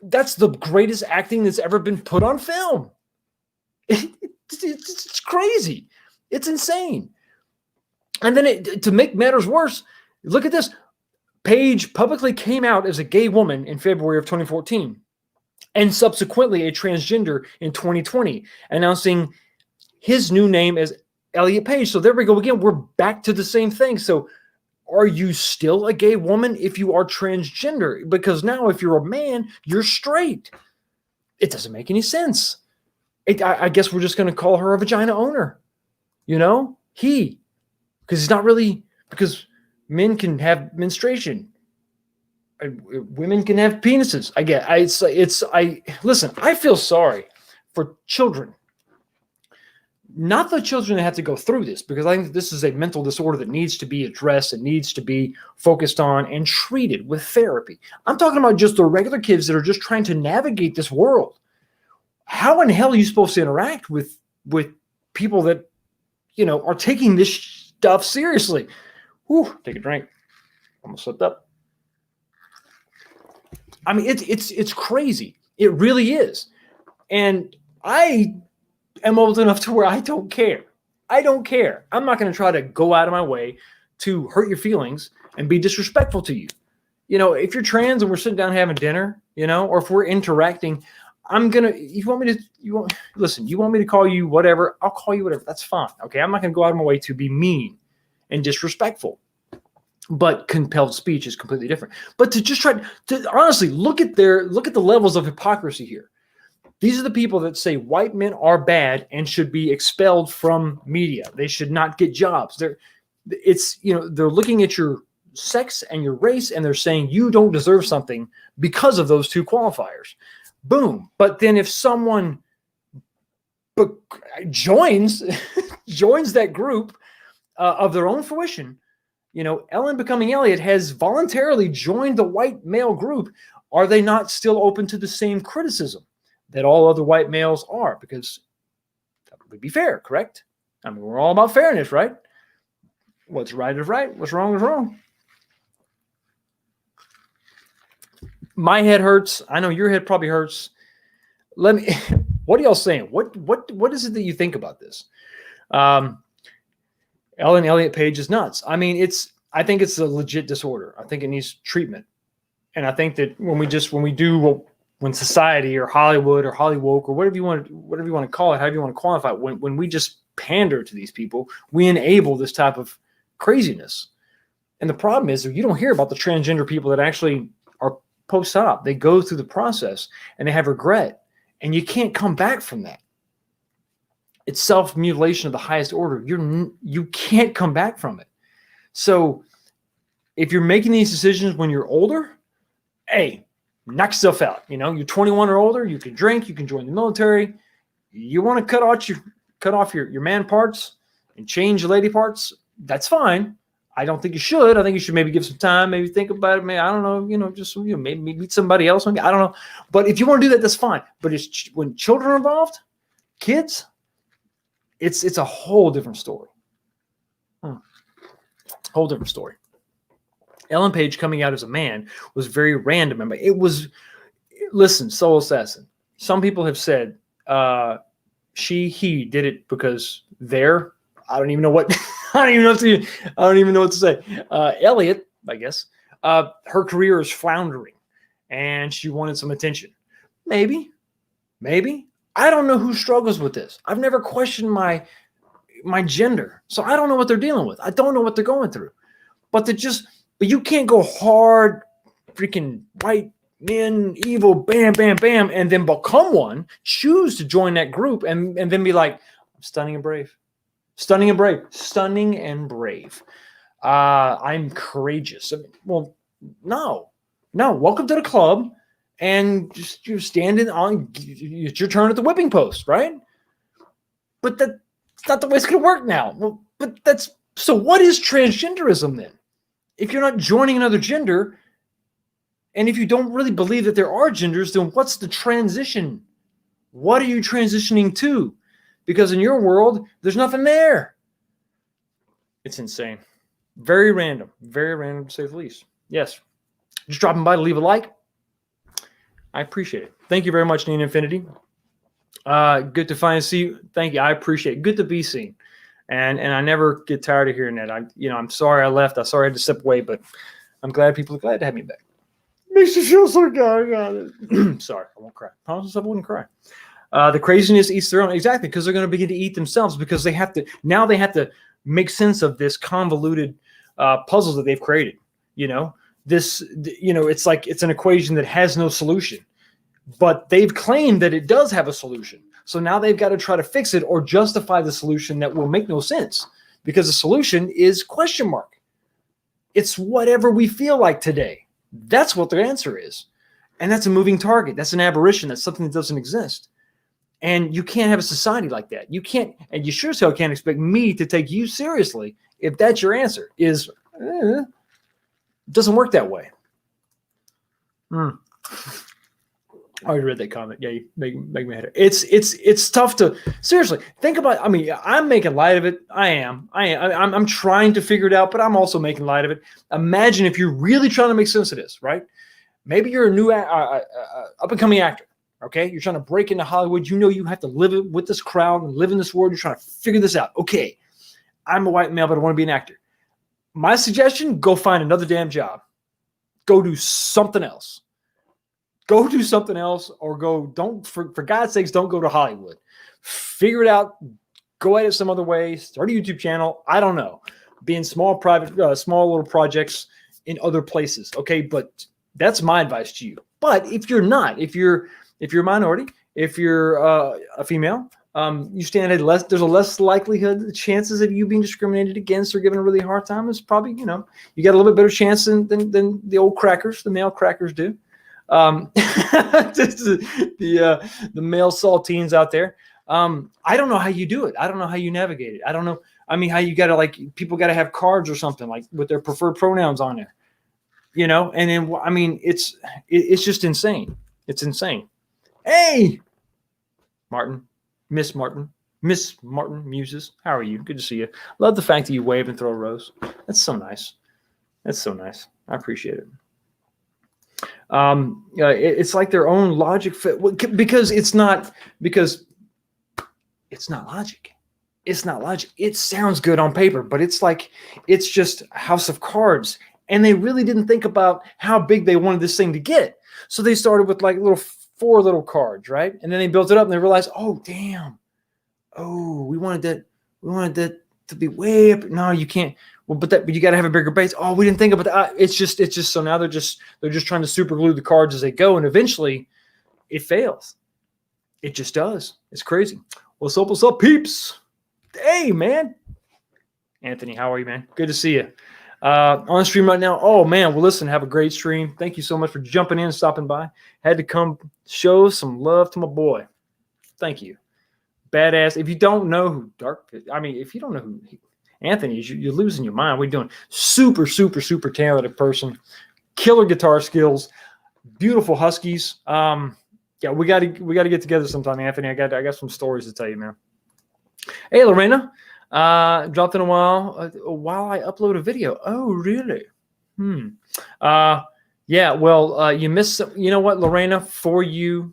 that's the greatest acting that's ever been put on film. It's crazy. It's insane. And then to make matters worse, look at this. Page publicly came out as a gay woman in February of 2014 and subsequently a transgender in 2020, announcing his new name as Elliot Page. So there we go again. We're back to the same thing. So are you still a gay woman if you are transgender? Because now if you're a man, you're straight. It doesn't make any sense. I guess we're just going to call her a vagina owner. Because it's not really, because men can have menstruation. Women can have penises. Listen, I feel sorry for children. Not the children that have to go through this, because I think this is a mental disorder that needs to be addressed and needs to be focused on and treated with therapy. I'm talking about just the regular kids that are just trying to navigate this world. How in hell are you supposed to interact with people that, are taking this stuff seriously? Whew, take a drink. Almost slipped up. I mean, it's crazy. It really is. And I am old enough to where I don't care. I don't care. I'm not going to try to go out of my way to hurt your feelings and be disrespectful to you. If you're trans and we're sitting down having dinner, or if we're interacting, you want me to call you whatever, I'll call you whatever. That's fine. Okay. I'm not going to go out of my way to be mean and disrespectful. But compelled speech is completely different. But to just try to honestly look at the levels of hypocrisy here. These are the people that say white men are bad and should be expelled from media. They should not get jobs. They're looking at your sex and your race and they're saying you don't deserve something because of those two qualifiers. Boom. But then if someone joins that group of their own fruition, Ellen becoming Elliot has voluntarily joined the white male group. Are they not still open to the same criticism that all other white males are? Because that would be fair, correct? I mean, we're all about fairness, right? What's right is right. What's wrong is wrong. My head hurts. I know your head probably hurts. What are y'all saying? What is it that you think about this? Ellen Elliott Page is nuts. I mean, I think it's a legit disorder. I think it needs treatment. And I think that when society or Hollywood or Hollywoke or whatever you want to call it, however you want to qualify it, when we just pander to these people, we enable this type of craziness. And the problem is that you don't hear about the transgender people that actually are post-op. They go through the process and they have regret, and you can't come back from that. It's self-mutilation of the highest order. You can't come back from it. So if you're making these decisions when you're older, hey, knock yourself out. You're 21 or older, you can drink, you can join the military. You want to cut off your man parts and change your lady parts, that's fine. I don't think you should. I think you should maybe give some time, maybe think about it. Maybe, I don't know, just maybe meet somebody else. Maybe, I don't know. But if you want to do that, that's fine. But when children are involved, kids, it's a whole different story. Whole different story. Ellen Page coming out as a man was very random. Listen, Soul Assassin. Some people have said he did it because I don't even know what to say. Elliot, I guess, her career is floundering and she wanted some attention. Maybe. I don't know who struggles with this. I've never questioned my gender. So I don't know what they're dealing with. I don't know what they're going through. But you can't go hard, freaking white men, evil, bam, bam, bam, and then become one, choose to join that group, and then be like, I'm stunning and brave. Stunning and brave. I'm courageous. Well, no. Welcome to the club, and just you're standing on. It's your turn at the whipping post, right? But that's not the way it's going to work now. Well, so. What is transgenderism then? If you're not joining another gender, and if you don't really believe that there are genders, then what's the transition? What are you transitioning to? Because in your world, there's nothing there. It's insane. Very random to say the least. Yes. Just dropping by to leave a like. I appreciate it. Thank you very much, Nina Infinity. Good to finally see you. Thank you. I appreciate it. Good to be seen. And I never get tired of hearing that. I'm sorry I left. I'm sorry I had to step away, but I'm glad people are glad to have me back. Makes you feel so good. I got it. Sorry, I won't cry. I promise myself I wouldn't cry. The craziness eats their own. Exactly, because they're going to begin to eat themselves because they have to make sense of this convoluted puzzle that they've created. It's like it's an equation that has no solution, but they've claimed that it does have a solution. So now they've got to try to fix it or justify the solution that will make no sense because the solution is question mark. It's whatever we feel like today. That's what the answer is. And that's a moving target. That's an aberration. That's something that doesn't exist. And you can't have a society like that. You can't, and you sure as hell can't expect me to take you seriously if that's your answer. It doesn't work that way. I already read that comment. Yeah, you make me head. It's tough to seriously think about. I mean, I'm making light of it. I'm trying to figure it out, but I'm also making light of it. Imagine if you're really trying to make sense of this, right? Maybe you're a new up and coming actor. Okay, you're trying to break into Hollywood. You have to live with this crowd and live in this world. You're trying to figure this out. Okay, I'm a white male, but I want to be an actor. My suggestion: go find another damn job. Go do something else. Go do something else, or for God's sakes, don't go to Hollywood. Figure it out. Go at it some other way. Start a YouTube channel. I don't know. Be in small little projects in other places. Okay, but that's my advice to you. But if you're not, if you're a minority, if you're a female, you stand at there's a less likelihood, the chances of you being discriminated against or given a really hard time is probably, you got a little bit better chance than the old crackers, the male crackers do. The male saltines out there. I don't know how you do it. I don't know how you navigate it. I don't know. I mean, how you gotta people gotta have cards or something like with their preferred pronouns on there, and then, I mean, it's just insane. It's insane. Hey, Martin, Miss Martin, Miss Martin Muses, how are you? Good to see you. Love the fact that you wave and throw a rose. That's so nice. That's so nice. I appreciate it. It's like their own logic fit because it's not logic. It's not logic. It sounds good on paper, but it's just House of Cards. And they really didn't think about how big they wanted this thing to get. So they started with like four little cards, right? And then they built it up and they realized, oh, damn. Oh, we wanted that to be way up. No, you can't. Well, but you got to have a bigger base. Oh, we didn't think about that. It's just so now they're just trying to super glue the cards as they go. And eventually it fails. It just does. It's crazy. What's up, peeps? Hey, man. Anthony, how are you, man? Good to see you. On the stream right now. Oh, man. Well, listen, have a great stream. Thank you so much for jumping in and stopping by. Had to come show some love to my boy. Thank you. Badass. If you don't know who if you don't know who Anthony is, you're losing your mind. What are you doing? Super, super, super talented person. Killer guitar skills. Beautiful huskies. Yeah, we gotta get together sometime, Anthony. I got some stories to tell you, man. Hey, Lorena. Dropped in a while I upload a video. Oh, really? Yeah, well, you missed some, you know what, Lorena, for you,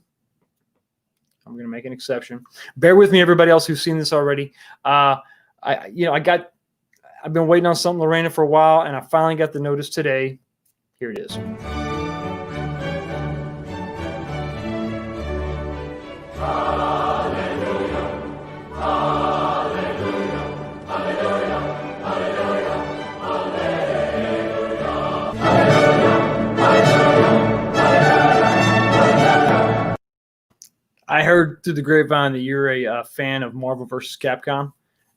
I'm going to make an exception. Bear with me, everybody else who's seen this already. I've been waiting on something, Lorena, for a while, and I finally got the notice today. Here it is. I heard through the grapevine that you're a fan of Marvel vs. Capcom.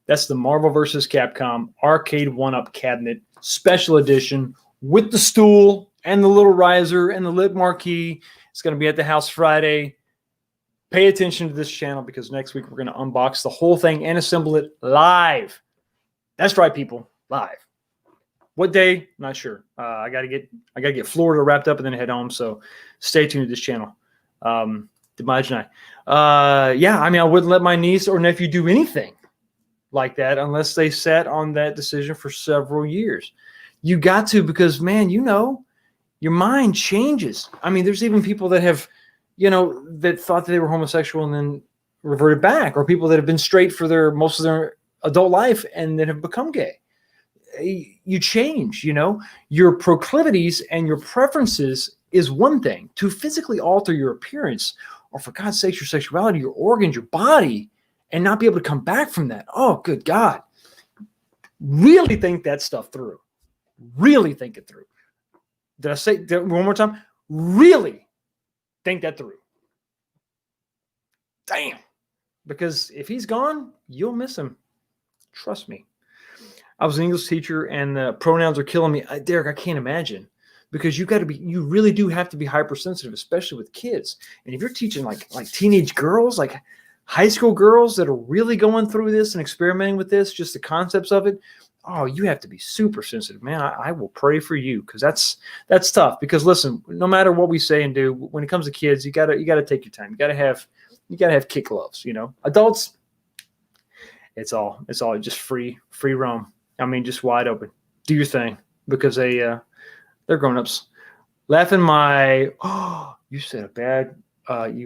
That's the Marvel vs. Capcom Arcade 1-Up Cabinet Special Edition with the stool and the little riser and the lip marquee. It's going to be at the house Friday. Pay attention to this channel because next week we're going to unbox the whole thing and assemble it live. That's right, people. Live. What day? Not sure. I gotta get Florida wrapped up and then head home. So stay tuned to this channel. Imagine I wouldn't let my niece or nephew do anything like that unless they sat on that decision for several years. You got to, because man, your mind changes. I mean, there's even people that have, that thought that they were homosexual and then reverted back, or people that have been straight for most of their adult life and then have become gay. You change, your proclivities and your preferences is one thing. To physically alter your appearance, or for God's sakes, your sexuality, your organs, your body, and not be able to come back from that. Oh, good God. Really think that stuff through. Really think it through. Did I say that one more time? Really think that through. Damn. Because if he's gone, you'll miss him. Trust me. I was an English teacher and the pronouns are killing me. Derek, I can't imagine. Because you really do have to be hypersensitive, especially with kids. And if you're teaching like teenage girls, like high school girls that are really going through this and experimenting with this, just the concepts of it, oh, you have to be super sensitive, man. I will pray for you because that's tough. Because listen, no matter what we say and do, when it comes to kids, you gotta take your time. You gotta have kid gloves. Adults, it's all just free roam. I mean, just wide open. Do your thing because they're grown-ups. Laughing you said a bad, okay,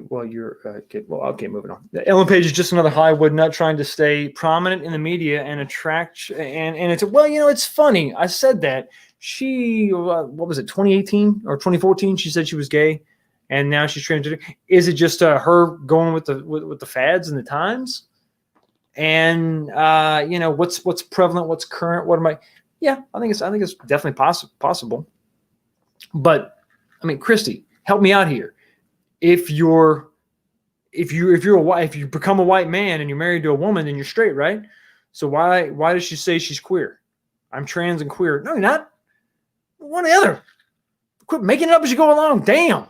moving on. Ellen Page is just another Hollywood nut trying to stay prominent in the media and attract, and it's, it's funny. I said that. She, what was it, 2018 or 2014? She said she was gay, and now she's transgender. Is it just her going with the fads and the times? And, what's prevalent, what's current, what am I? Yeah, I think it's definitely possible. But I mean, Christy, help me out here. If you become a white man and you're married to a woman, then you're straight, right? So why does she say she's queer? I'm trans and queer. No, you're not. One or the other. Quit making it up as you go along. Damn.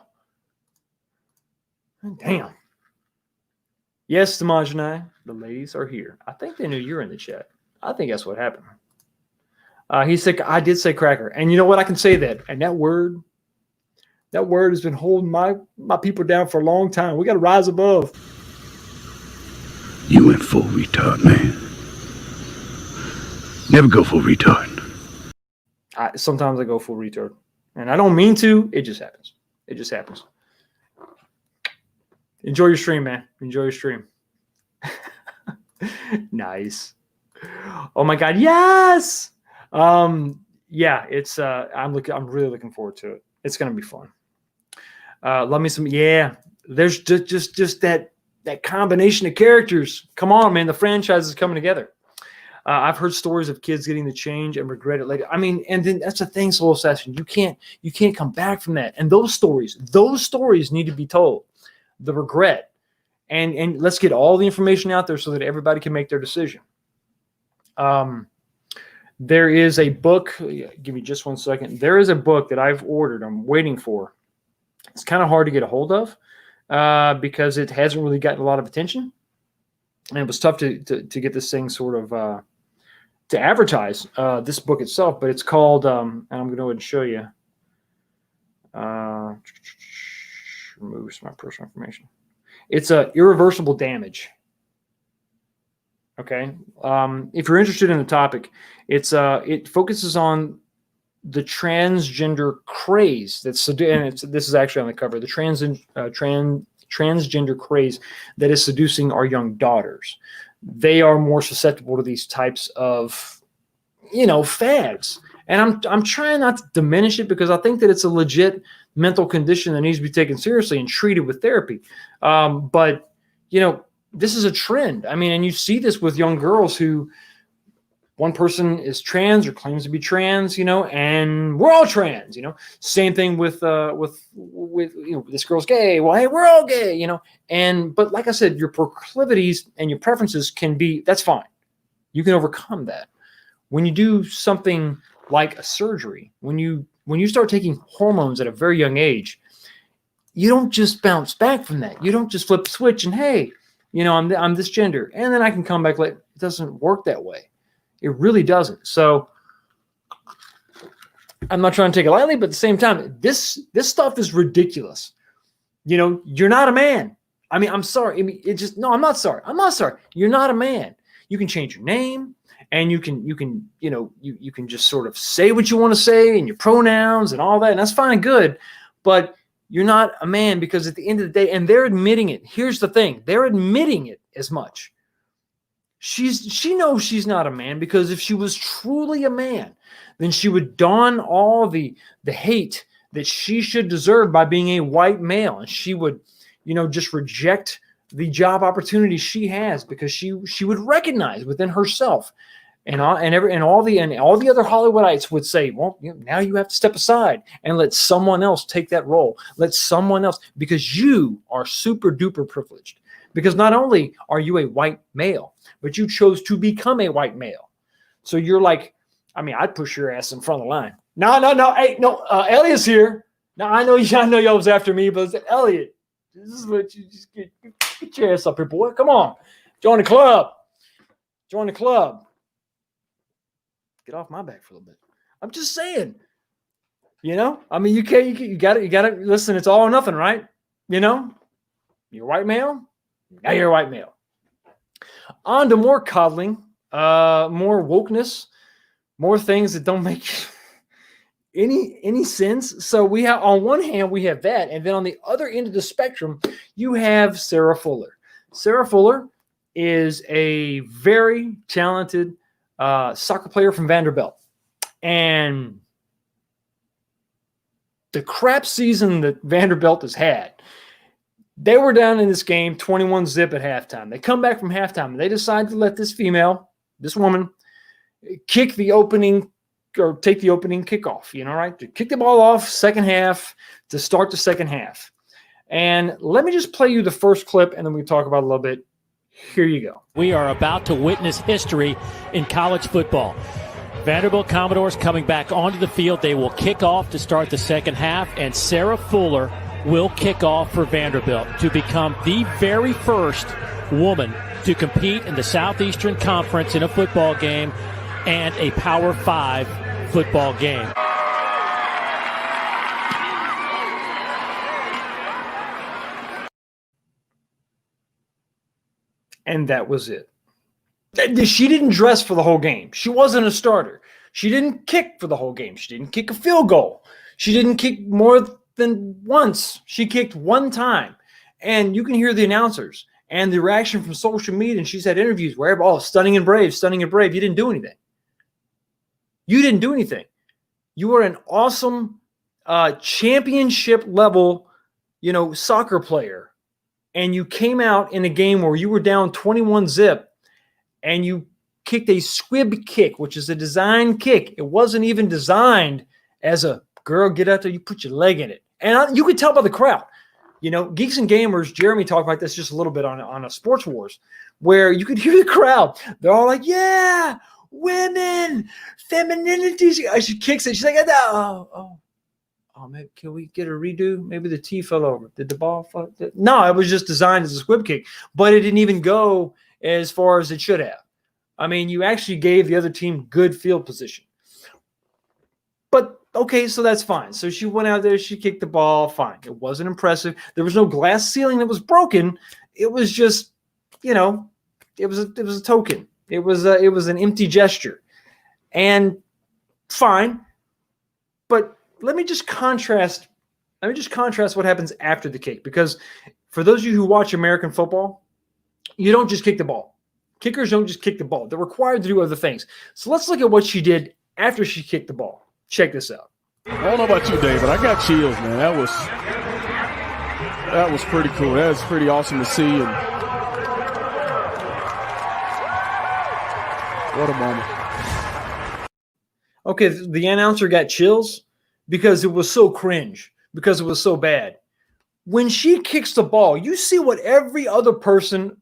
Yes, Damajani, the ladies are here. I think they knew you're in the chat. I think that's what happened. He said, I did say cracker. And you know what? I can say that. And that word has been holding my people down for a long time. We got to rise above. You went full retard, man. Never go full retard. Sometimes I go full retard. And I don't mean to. It just happens. It just happens. Enjoy your stream, man. Enjoy your stream. Nice. Oh my God. Yes. Yeah, it's I'm really looking forward to it. It's gonna be fun. Love me some. Yeah, there's just that combination of characters. Come on, man. The franchise is coming together. I've heard stories of kids getting the change and regret it later. I mean, and then that's the thing, Soul Assassin. You can't come back from that. And those stories need to be told. The regret, and let's get all the information out there so that everybody can make their decision. There is a book. Give me just 1 second. There is a book that I've ordered. I'm waiting for. It's kind of hard to get a hold of because it hasn't really gotten a lot of attention, and it was tough to get this thing sort of to advertise this book itself. But it's called, and I'm going to go ahead and show you. Removes my personal information. It's irreversible damage. Okay. If you're interested in the topic, it focuses on the transgender craze this is actually on the cover. The transgender craze that is seducing our young daughters. They are more susceptible to these types of, fads. And I'm trying not to diminish it because I think that it's a legit mental condition that needs to be taken seriously and treated with therapy. But this is a trend. I mean, and you see this with young girls who one person is trans or claims to be trans, and we're all trans, Same thing with this girl's gay. Well, hey, we're all gay, but like I said, your proclivities and your preferences that's fine. You can overcome that. When you do something like a surgery, when you start taking hormones at a very young age, you don't just bounce back from that. You don't just flip a switch and, hey, I'm this gender, and then I can come back later. It doesn't work that way. It really doesn't. So I'm not trying to take it lightly, but at the same time, this stuff is ridiculous. You're not a man. I mean, I'm sorry. I mean, I'm not sorry. I'm not sorry. You're not a man. You can change your name, and you can just sort of say what you want to say and your pronouns and all that, and that's fine and good. But you're not a man because at the end of the day, and they're admitting it. Here's the thing. They're admitting it as much. She knows she's not a man because if she was truly a man, then she would don all the hate that she should deserve by being a white male. And she would, just reject the job opportunity she has because she would recognize within herself. And all the other Hollywoodites would say, well, now you have to step aside and let someone else take that role. Let someone else, because you are super duper privileged. Because not only are you a white male, but you chose to become a white male. So you're like, I mean, I'd push your ass in front of the line. No. Hey, no, Elliot's here. Now I know y'all was after me, but I said, Elliot, this is what you just get your ass up here, boy. Come on. Join the club. Join the club. Get off my back for a little bit. I'm just saying, I mean, you got to listen. It's all or nothing, right? You're a white male. Now you're a white male. On to more coddling, more wokeness, more things that don't make any sense. So we have, on one hand, we have that. And then on the other end of the spectrum, you have Sarah Fuller. Sarah Fuller is a very talented soccer player from Vanderbilt. And the crap season that Vanderbilt has had, they were down in this game 21-0 at halftime. They come back from halftime and they decide to let this woman, take the opening kickoff, right? To kick the ball off second half to start the second half. And let me just play you the first clip and then we talk about it a little bit. Here you go. We are about to witness history in college football. Vanderbilt Commodores coming back onto the field. They will kick off to start the second half, and Sarah Fuller will kick off for Vanderbilt to become the very first woman to compete in the Southeastern Conference in a football game and a Power 5 football game. And that was it. She didn't dress for the whole game. She wasn't a starter. She didn't kick for the whole game. She didn't kick a field goal. She didn't kick more than once. She kicked one time. And you can hear the announcers and the reaction from social media. And she's had interviews where, oh, stunning and brave, stunning and brave. You didn't do anything. You didn't do anything. You were an awesome championship level, soccer player. And you came out in a game where you were down 21-0 and you kicked a squib kick, which is a design kick. It wasn't even designed as a girl, get out there, you put your leg in it. And you could tell by the crowd. Geeks and Gamers, Jeremy talked about this just a little bit on a Sports Wars, where you could hear the crowd. They're all like, yeah, women, femininity. She kicks it. She's like, oh, maybe can we get a redo? Maybe the tee fell over. Did the ball fall? No, it was just designed as a squib kick, but it didn't even go as far as it should have. I mean, you actually gave the other team good field position. But, okay, so that's fine. So she went out there, she kicked the ball, fine. It wasn't impressive. There was no glass ceiling that was broken. It was just, it was a token. It was an empty gesture. And fine. But let me just contrast what happens after the kick, because for those of you who watch American football, you don't just kick the ball. Kickers don't just kick the ball. They're required to do other things. So let's look at what she did after she kicked the ball. Check this out. I don't know about you, David. I got chills, man. That was pretty cool. That was pretty awesome to see. And what a moment. Okay, the announcer got chills because it was so cringe, because it was so bad. When she kicks the ball, you see what every other person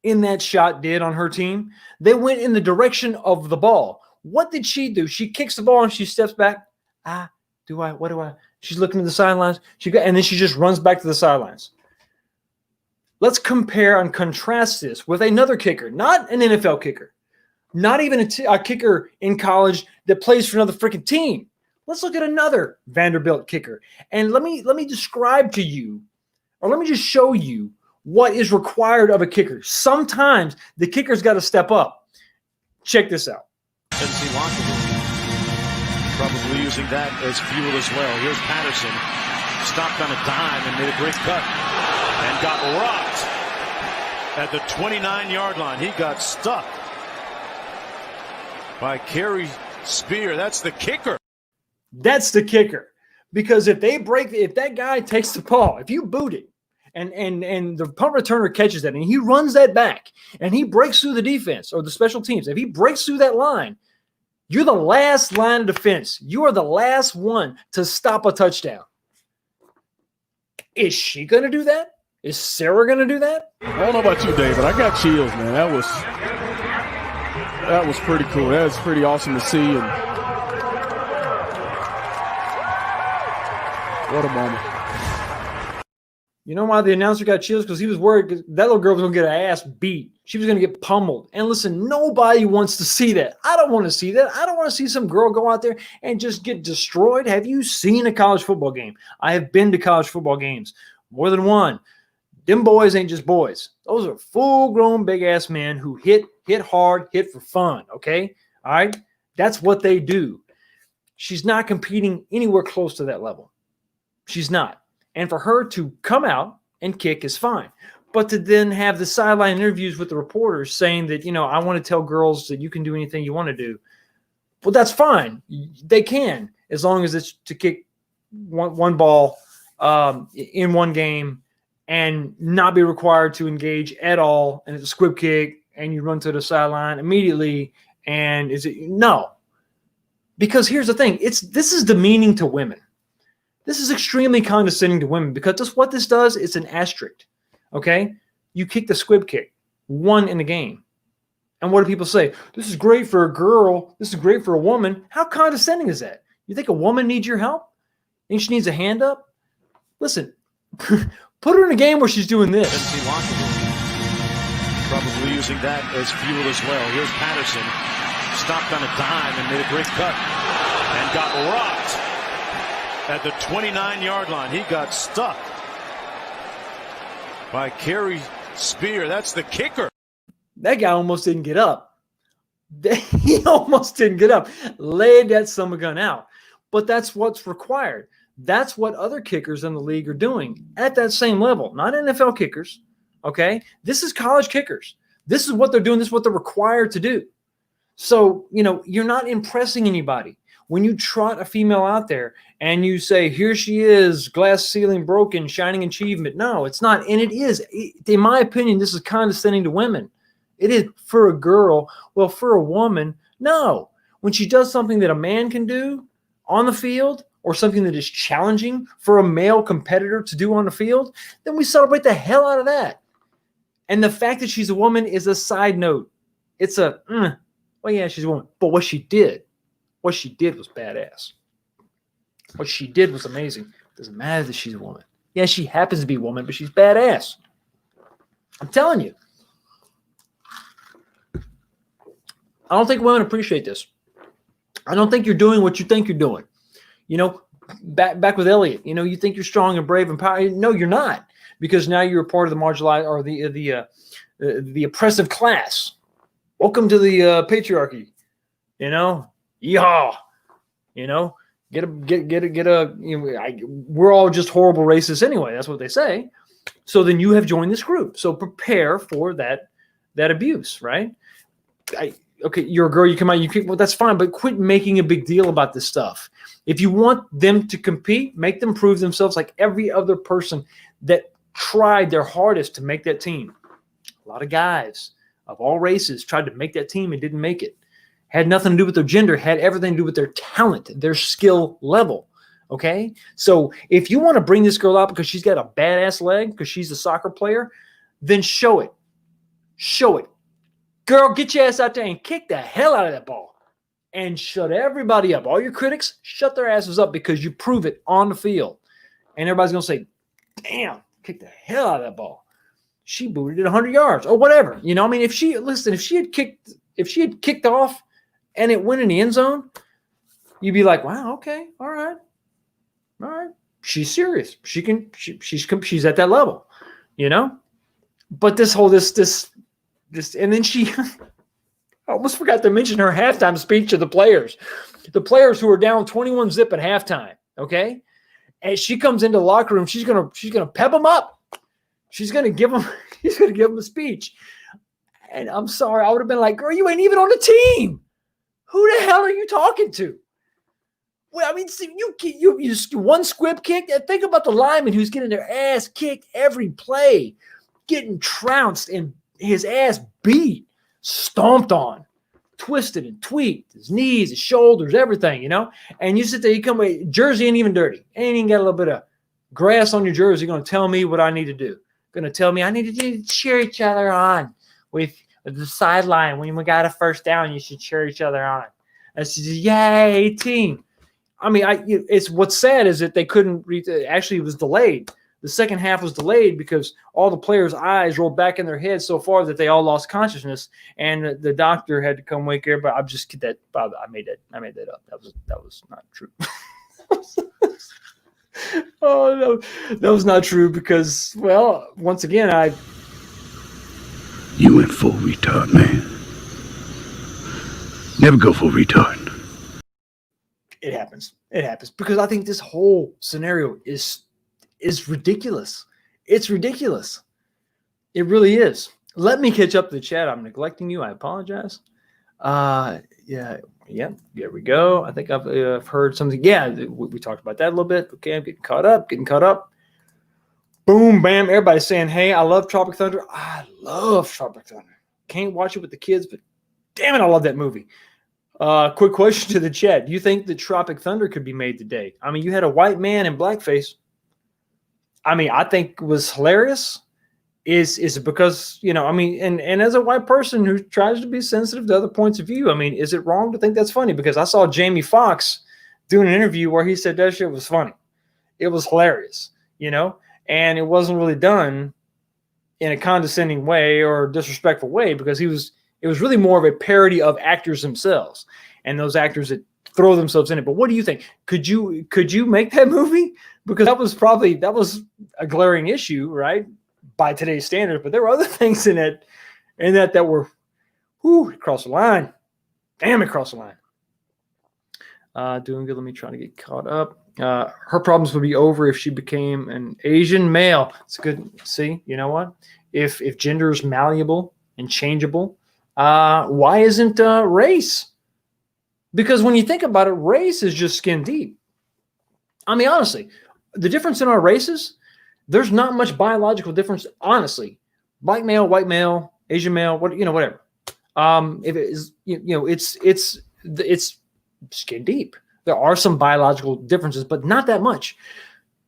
in that shot did on her team. They went in the direction of the ball. What did she do? She kicks the ball and she steps back. What do I? She's looking at the sidelines. And then she just runs back to the sidelines. Let's compare and contrast this with another kicker, not an NFL kicker, not even a kicker in college that plays for another freaking team. Let's look at another Vanderbilt kicker. And let me describe to you, or let me just show you what is required of a kicker. Sometimes the kicker's got to step up. Check this out. Tennessee Lockett probably using that as fuel as well. Here's Patterson. Stopped on a dime and made a great cut. And got rocked at the 29-yard line. He got stuck by Kerry Spear. That's the kicker. That's the kicker. Because if that guy takes the ball, if you boot it, and the punt returner catches that, and he runs that back, and he breaks through the defense or the special teams, if he breaks through that line, you're the last line of defense. You are the last one to stop a touchdown. Is she going to do that? Is Sarah going to do that? I don't know about you, David. I got chills, man. That was pretty cool. That was pretty awesome to see. And what a moment. You know why the announcer got chills? Because he was worried that little girl was going to get her ass beat. She was going to get pummeled. And listen, nobody wants to see that. I don't want to see that. I don't want to see some girl go out there and just get destroyed. Have you seen a college football game? I have been to college football games, more than one. Them boys ain't just boys. Those are full-grown, big-ass men who hit hard, hit for fun, okay? All right? That's what they do. She's not competing anywhere close to that level. She's not. And for her to come out and kick is fine. But to then have the sideline interviews with the reporters saying that, I want to tell girls that you can do anything you want to do. Well, that's fine. They can, as long as it's to kick one ball in one game and not be required to engage at all. And it's a squib kick and you run to the sideline immediately. And no. Because here's the thing. This is demeaning to women. This is extremely condescending to women because what this does, it's an asterisk, okay? You kick the squib kick, one in the game. And what do people say? This is great for a girl. This is great for a woman. How condescending is that? You think a woman needs your help? Think she needs a hand up? Listen, put her in a game where she's doing this. Tennessee Lockett probably using that as fuel as well. Here's Patterson. Stopped on a dime and made a great cut. And got rocked at the 29-yard line. He got stuck by Kerry Spear. That's the kicker. That guy almost didn't get up. He almost didn't get up. Laid that summer gun out. But that's what's required. That's what other kickers in the league are doing at that same level. Not NFL kickers, okay? This is college kickers. This is what they're doing. This is what they're required to do. So, you're not impressing anybody. When you trot a female out there and you say, here she is, glass ceiling broken, shining achievement. No, it's not. And it is. In my opinion, this is condescending to women. It is for a girl. Well, for a woman, no. When she does something that a man can do on the field or something that is challenging for a male competitor to do on the field, then we celebrate the hell out of that. And the fact that she's a woman is a side note. It's well, yeah, she's a woman. But what she did was badass. What she did was amazing. Doesn't matter that she's a woman. Yeah, she happens to be a woman, but she's badass. I'm telling you. I don't think women appreciate this. I don't think you're doing what you think you're doing. Back with Elliot, you think you're strong and brave and powerful. No, you're not, because now you're a part of the marginalized or the oppressive class. Welcome to the patriarchy. Yeehaw. We're all just horrible racists anyway. That's what they say. So then you have joined this group. So prepare for that abuse, right? Okay, you're a girl, you come out, well, that's fine, but quit making a big deal about this stuff. If you want them to compete, make them prove themselves like every other person that tried their hardest to make that team. A lot of guys of all races tried to make that team and didn't make it. Had nothing to do with their gender, had everything to do with their talent, their skill level. Okay? So if you want to bring this girl out because she's got a badass leg, because she's a soccer player, then show it. Show it. Girl, get your ass out there and kick the hell out of that ball. And shut everybody up. All your critics, shut their asses up because you prove it on the field. And everybody's going to say, damn, kick the hell out of that ball. She booted it 100 yards or whatever. If she had kicked off and it went in the end zone, you'd be like, wow, okay, all right. She's serious. She's at that level, But this, and then she, I almost forgot to mention her halftime speech to the players who are down 21-0 at halftime. Okay, and she comes into the locker room. She's gonna pep them up. She's gonna give them a speech. And I'm sorry, I would have been like, girl, you ain't even on the team. Who the hell are you talking to? Well, you one squib kick. Think about the lineman who's getting their ass kicked every play, getting trounced and his ass beat, stomped on, twisted and tweaked, his knees, his shoulders, everything, And you sit there, you come away, jersey ain't even dirty. Ain't even got a little bit of grass on your jersey. You're going to tell me what I need to do. Going to tell me I need to cheer each other on with the sideline. When we got a first down, you should cheer each other on. I said, yay, team. It's what's sad is that they couldn't read. Actually, it was delayed. The second half was delayed because all the players' eyes rolled back in their heads so far that they all lost consciousness, and the doctor had to come wake everybody. I'm just kidding. I made that up. That was not true. Oh no, that was not true because, well, once again, You went full retard, man. Never go full retard. It happens. It happens because I think this whole scenario is ridiculous. It's ridiculous. It really is. Let me catch up to the chat. I'm neglecting you. I apologize. Yeah. There we go. I think I've heard something. Yeah, we talked about that a little bit. Okay, I'm getting caught up. Boom, bam. Everybody's saying, hey, I love Tropic Thunder. I love Tropic Thunder. Can't watch it with the kids, but damn it, I love that movie. Quick question to the chat. Do you think that Tropic Thunder could be made today? You had a white man in blackface. I think was hilarious. Is it because, and as a white person who tries to be sensitive to other points of view, is it wrong to think that's funny? Because I saw Jamie Foxx doing an interview where he said that shit was funny. It was hilarious, and it wasn't really done in a condescending way or disrespectful way because it was really more of a parody of actors themselves and those actors that throw themselves in it. But what do you think? Could you make that movie? Because that was a glaring issue, right? By today's standards, but there were other things in it and that were, across the line. Damn, it crossed the line. Doing good. Let me try to get caught up. Her problems would be over if she became an Asian male. It's good. See, you know what? If gender is malleable and changeable, why isn't race? Because when you think about it, race is just skin deep. I mean, honestly, the difference in our races, there's not much biological difference. Honestly, black male, white male, Asian male, whatever. If it is, it's skin deep. There are some biological differences, but not that much.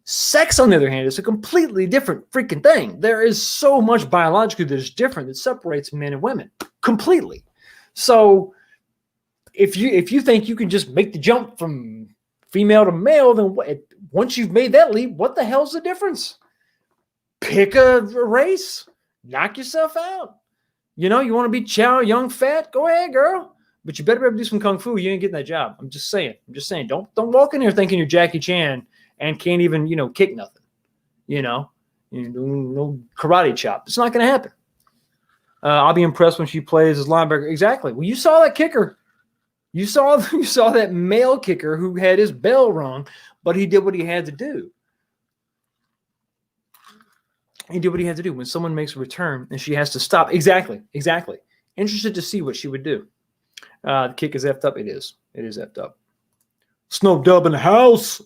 Sex, on the other hand, is a completely different freaking thing. There is so much biologically that is different that separates men and women completely. So if you think you can just make the jump from female to male, then once you've made that leap, what the hell's the difference? Pick a race, knock yourself out. You want to be chow, young, fat? Go ahead, girl. But you better be able to do some kung fu. You ain't getting that job. I'm just saying. Don't walk in here thinking you're Jackie Chan and can't even, kick nothing. No karate chop. It's not going to happen. I'll be impressed when she plays as linebacker. Exactly. Well, you saw that kicker. You saw that male kicker who had his bell rung, but he did what he had to do. He did what he had to do. When someone makes a return and she has to stop. Exactly. Interested to see what she would do. The kick is effed up. It is effed up. Snow Dub in the house.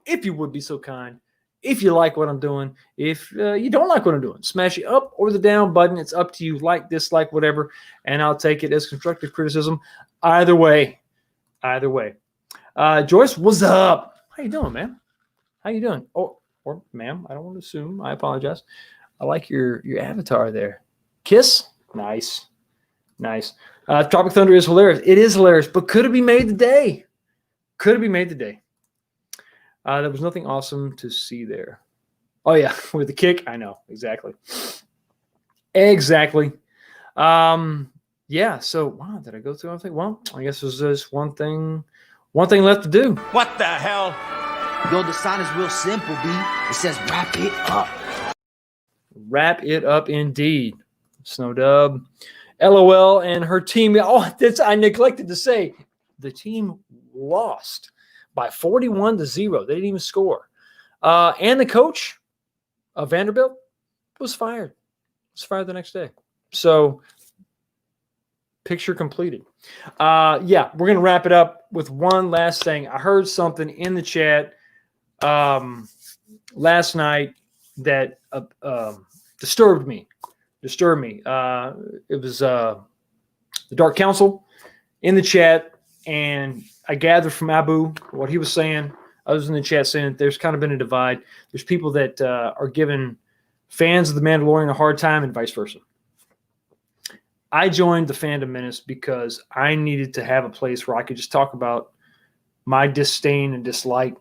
If you would be so kind. If you like what I'm doing. If you don't like what I'm doing, smash it up or the down button. It's up to you. Like, dislike, whatever. And I'll take it as constructive criticism. Either way. Joyce, what's up? How you doing, man? How you doing? Or ma'am, I don't want to assume. I apologize. I like your avatar there. Kiss? Nice. Tropic Thunder is hilarious. It is hilarious, but could it be made today? There was nothing awesome to see there. Oh, yeah, with the kick. I know. Exactly. Yeah, so, wow, did I go through everything? Well, I guess there's just one thing left to do. What the hell? Yo, the sign is real simple, B. It says wrap it up. Wrap it up indeed. Snow Dub. LOL and her team. Oh, I neglected to say. The team lost by 41-0. They didn't even score. And the coach of Vanderbilt was fired. The next day. So, picture completed. Yeah, we're going to wrap it up with one last thing. I heard something in the chat last night that disturbed me. It was the Dark Council in the chat, and I gathered from Abu what he was saying. I was in the chat saying that there's kind of been a divide. There's people that are giving fans of The Mandalorian a hard time and vice versa. I joined the Fandom Menace because I needed to have a place where I could just talk about my disdain and dislike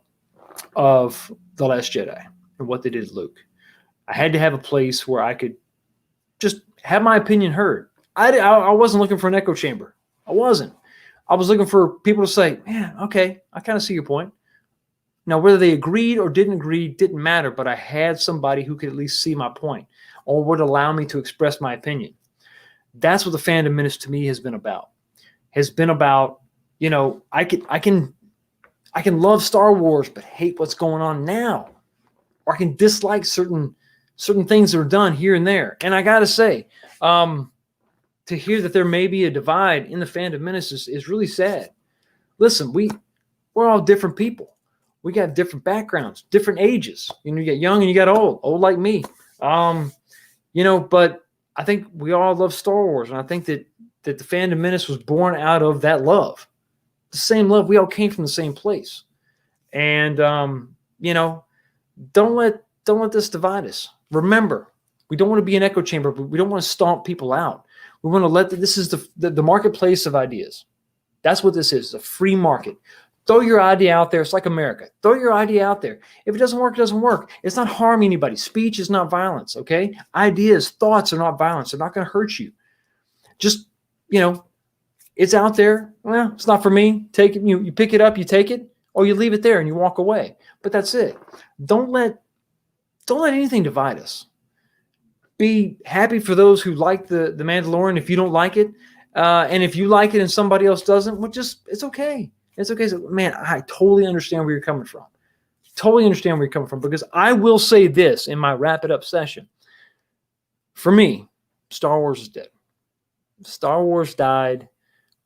of The Last Jedi and what they did to Luke. I had to have a place where I could just have my opinion heard. I wasn't looking for an echo chamber. I wasn't. I was looking for people to say, man, okay, I kind of see your point. Now, whether they agreed or didn't agree didn't matter, but I had somebody who could at least see my point or would allow me to express my opinion. That's what the Fandom Menace to me has been about. I can love Star Wars but hate what's going on now. Or I can dislike certain things that are done here and there. And I got to say, to hear that there may be a divide in the Fandom Menace is really sad. Listen, we're all different people. We got different backgrounds, different ages. You got young and you got old like me. But I think we all love Star Wars, and I think that the Fandom Menace was born out of that love. The same love. We all came from the same place. And, don't let this divide us. Remember, we don't want to be an echo chamber, but we don't want to stomp people out. We want to this is the marketplace of ideas. That's what this is, a free market. Throw your idea out there. It's like America. Throw your idea out there. If it doesn't work, it doesn't work. It's not harming anybody. Speech is not violence, okay? Ideas, thoughts are not violence. They're not going to hurt you. Just, it's out there. Well, it's not for me. Take it. You pick it up, you take it, or you leave it there and you walk away. But that's it. Don't let anything divide us. be happy for those who like the Mandalorian if you don't like it. And if you like it and somebody else doesn't, well, it's okay. It's okay. So, man, I totally understand where you're coming from. Totally understand where you're coming from, because I will say this in my wrap it up session. For me, Star Wars is dead. Star Wars died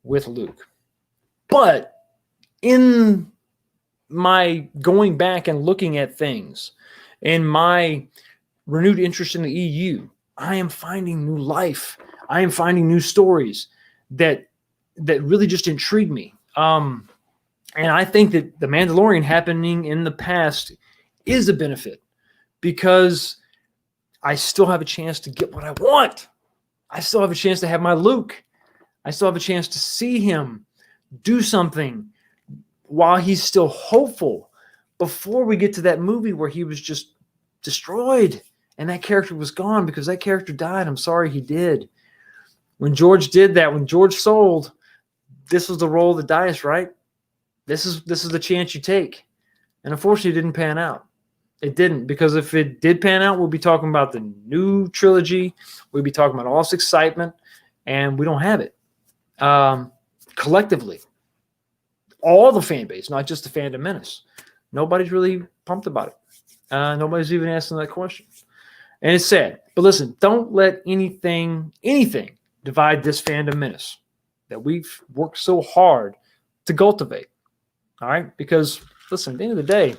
with Luke. But in my going back and looking at things, in my renewed interest in the EU, I am finding new life. I am finding new stories that really just intrigue me. And I think that The Mandalorian happening in the past is a benefit, because I still have a chance to get what I want. I still have a chance to have my Luke. I still have a chance to see him do something while he's still hopeful, before we get to that movie where he was just destroyed and that character was gone, because that character died. I'm sorry he did. When George did that, when George sold, this was the roll of the dice, right? This is the chance you take. And unfortunately, it didn't pan out. It didn't, because if it did pan out, we'll be talking about the new trilogy. We'll be talking about all this excitement, and we don't have it. Collectively, all the fan base, not just the Fandom Menace, nobody's really pumped about it. Nobody's even asking that question. And it's sad. But listen, don't let anything divide this Fandom Menace that we've worked so hard to cultivate. All right? Because, listen, at the end of the day,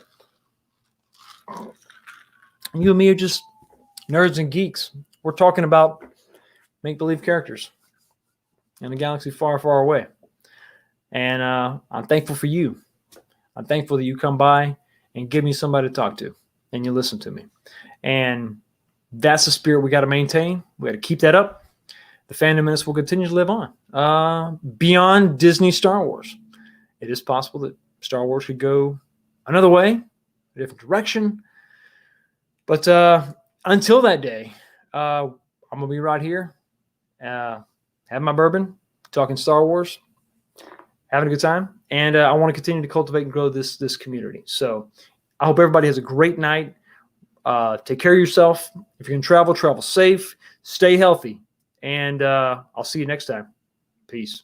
you and me are just nerds and geeks. We're talking about make-believe characters in a galaxy far, far away. And I'm thankful for you. I'm thankful that you come by and give me somebody to talk to, and you listen to me. And that's the spirit we got to maintain. We got to keep that up. The Fandom Menace will continue to live on. Beyond Disney Star Wars, it is possible that Star Wars could go another way, a different direction. But until that day, I'm going to be right here, having my bourbon, talking Star Wars, having a good time. And I want to continue to cultivate and grow this community. So I hope everybody has a great night. Take care of yourself. If you're going to travel safe, stay healthy. And I'll see you next time. Peace.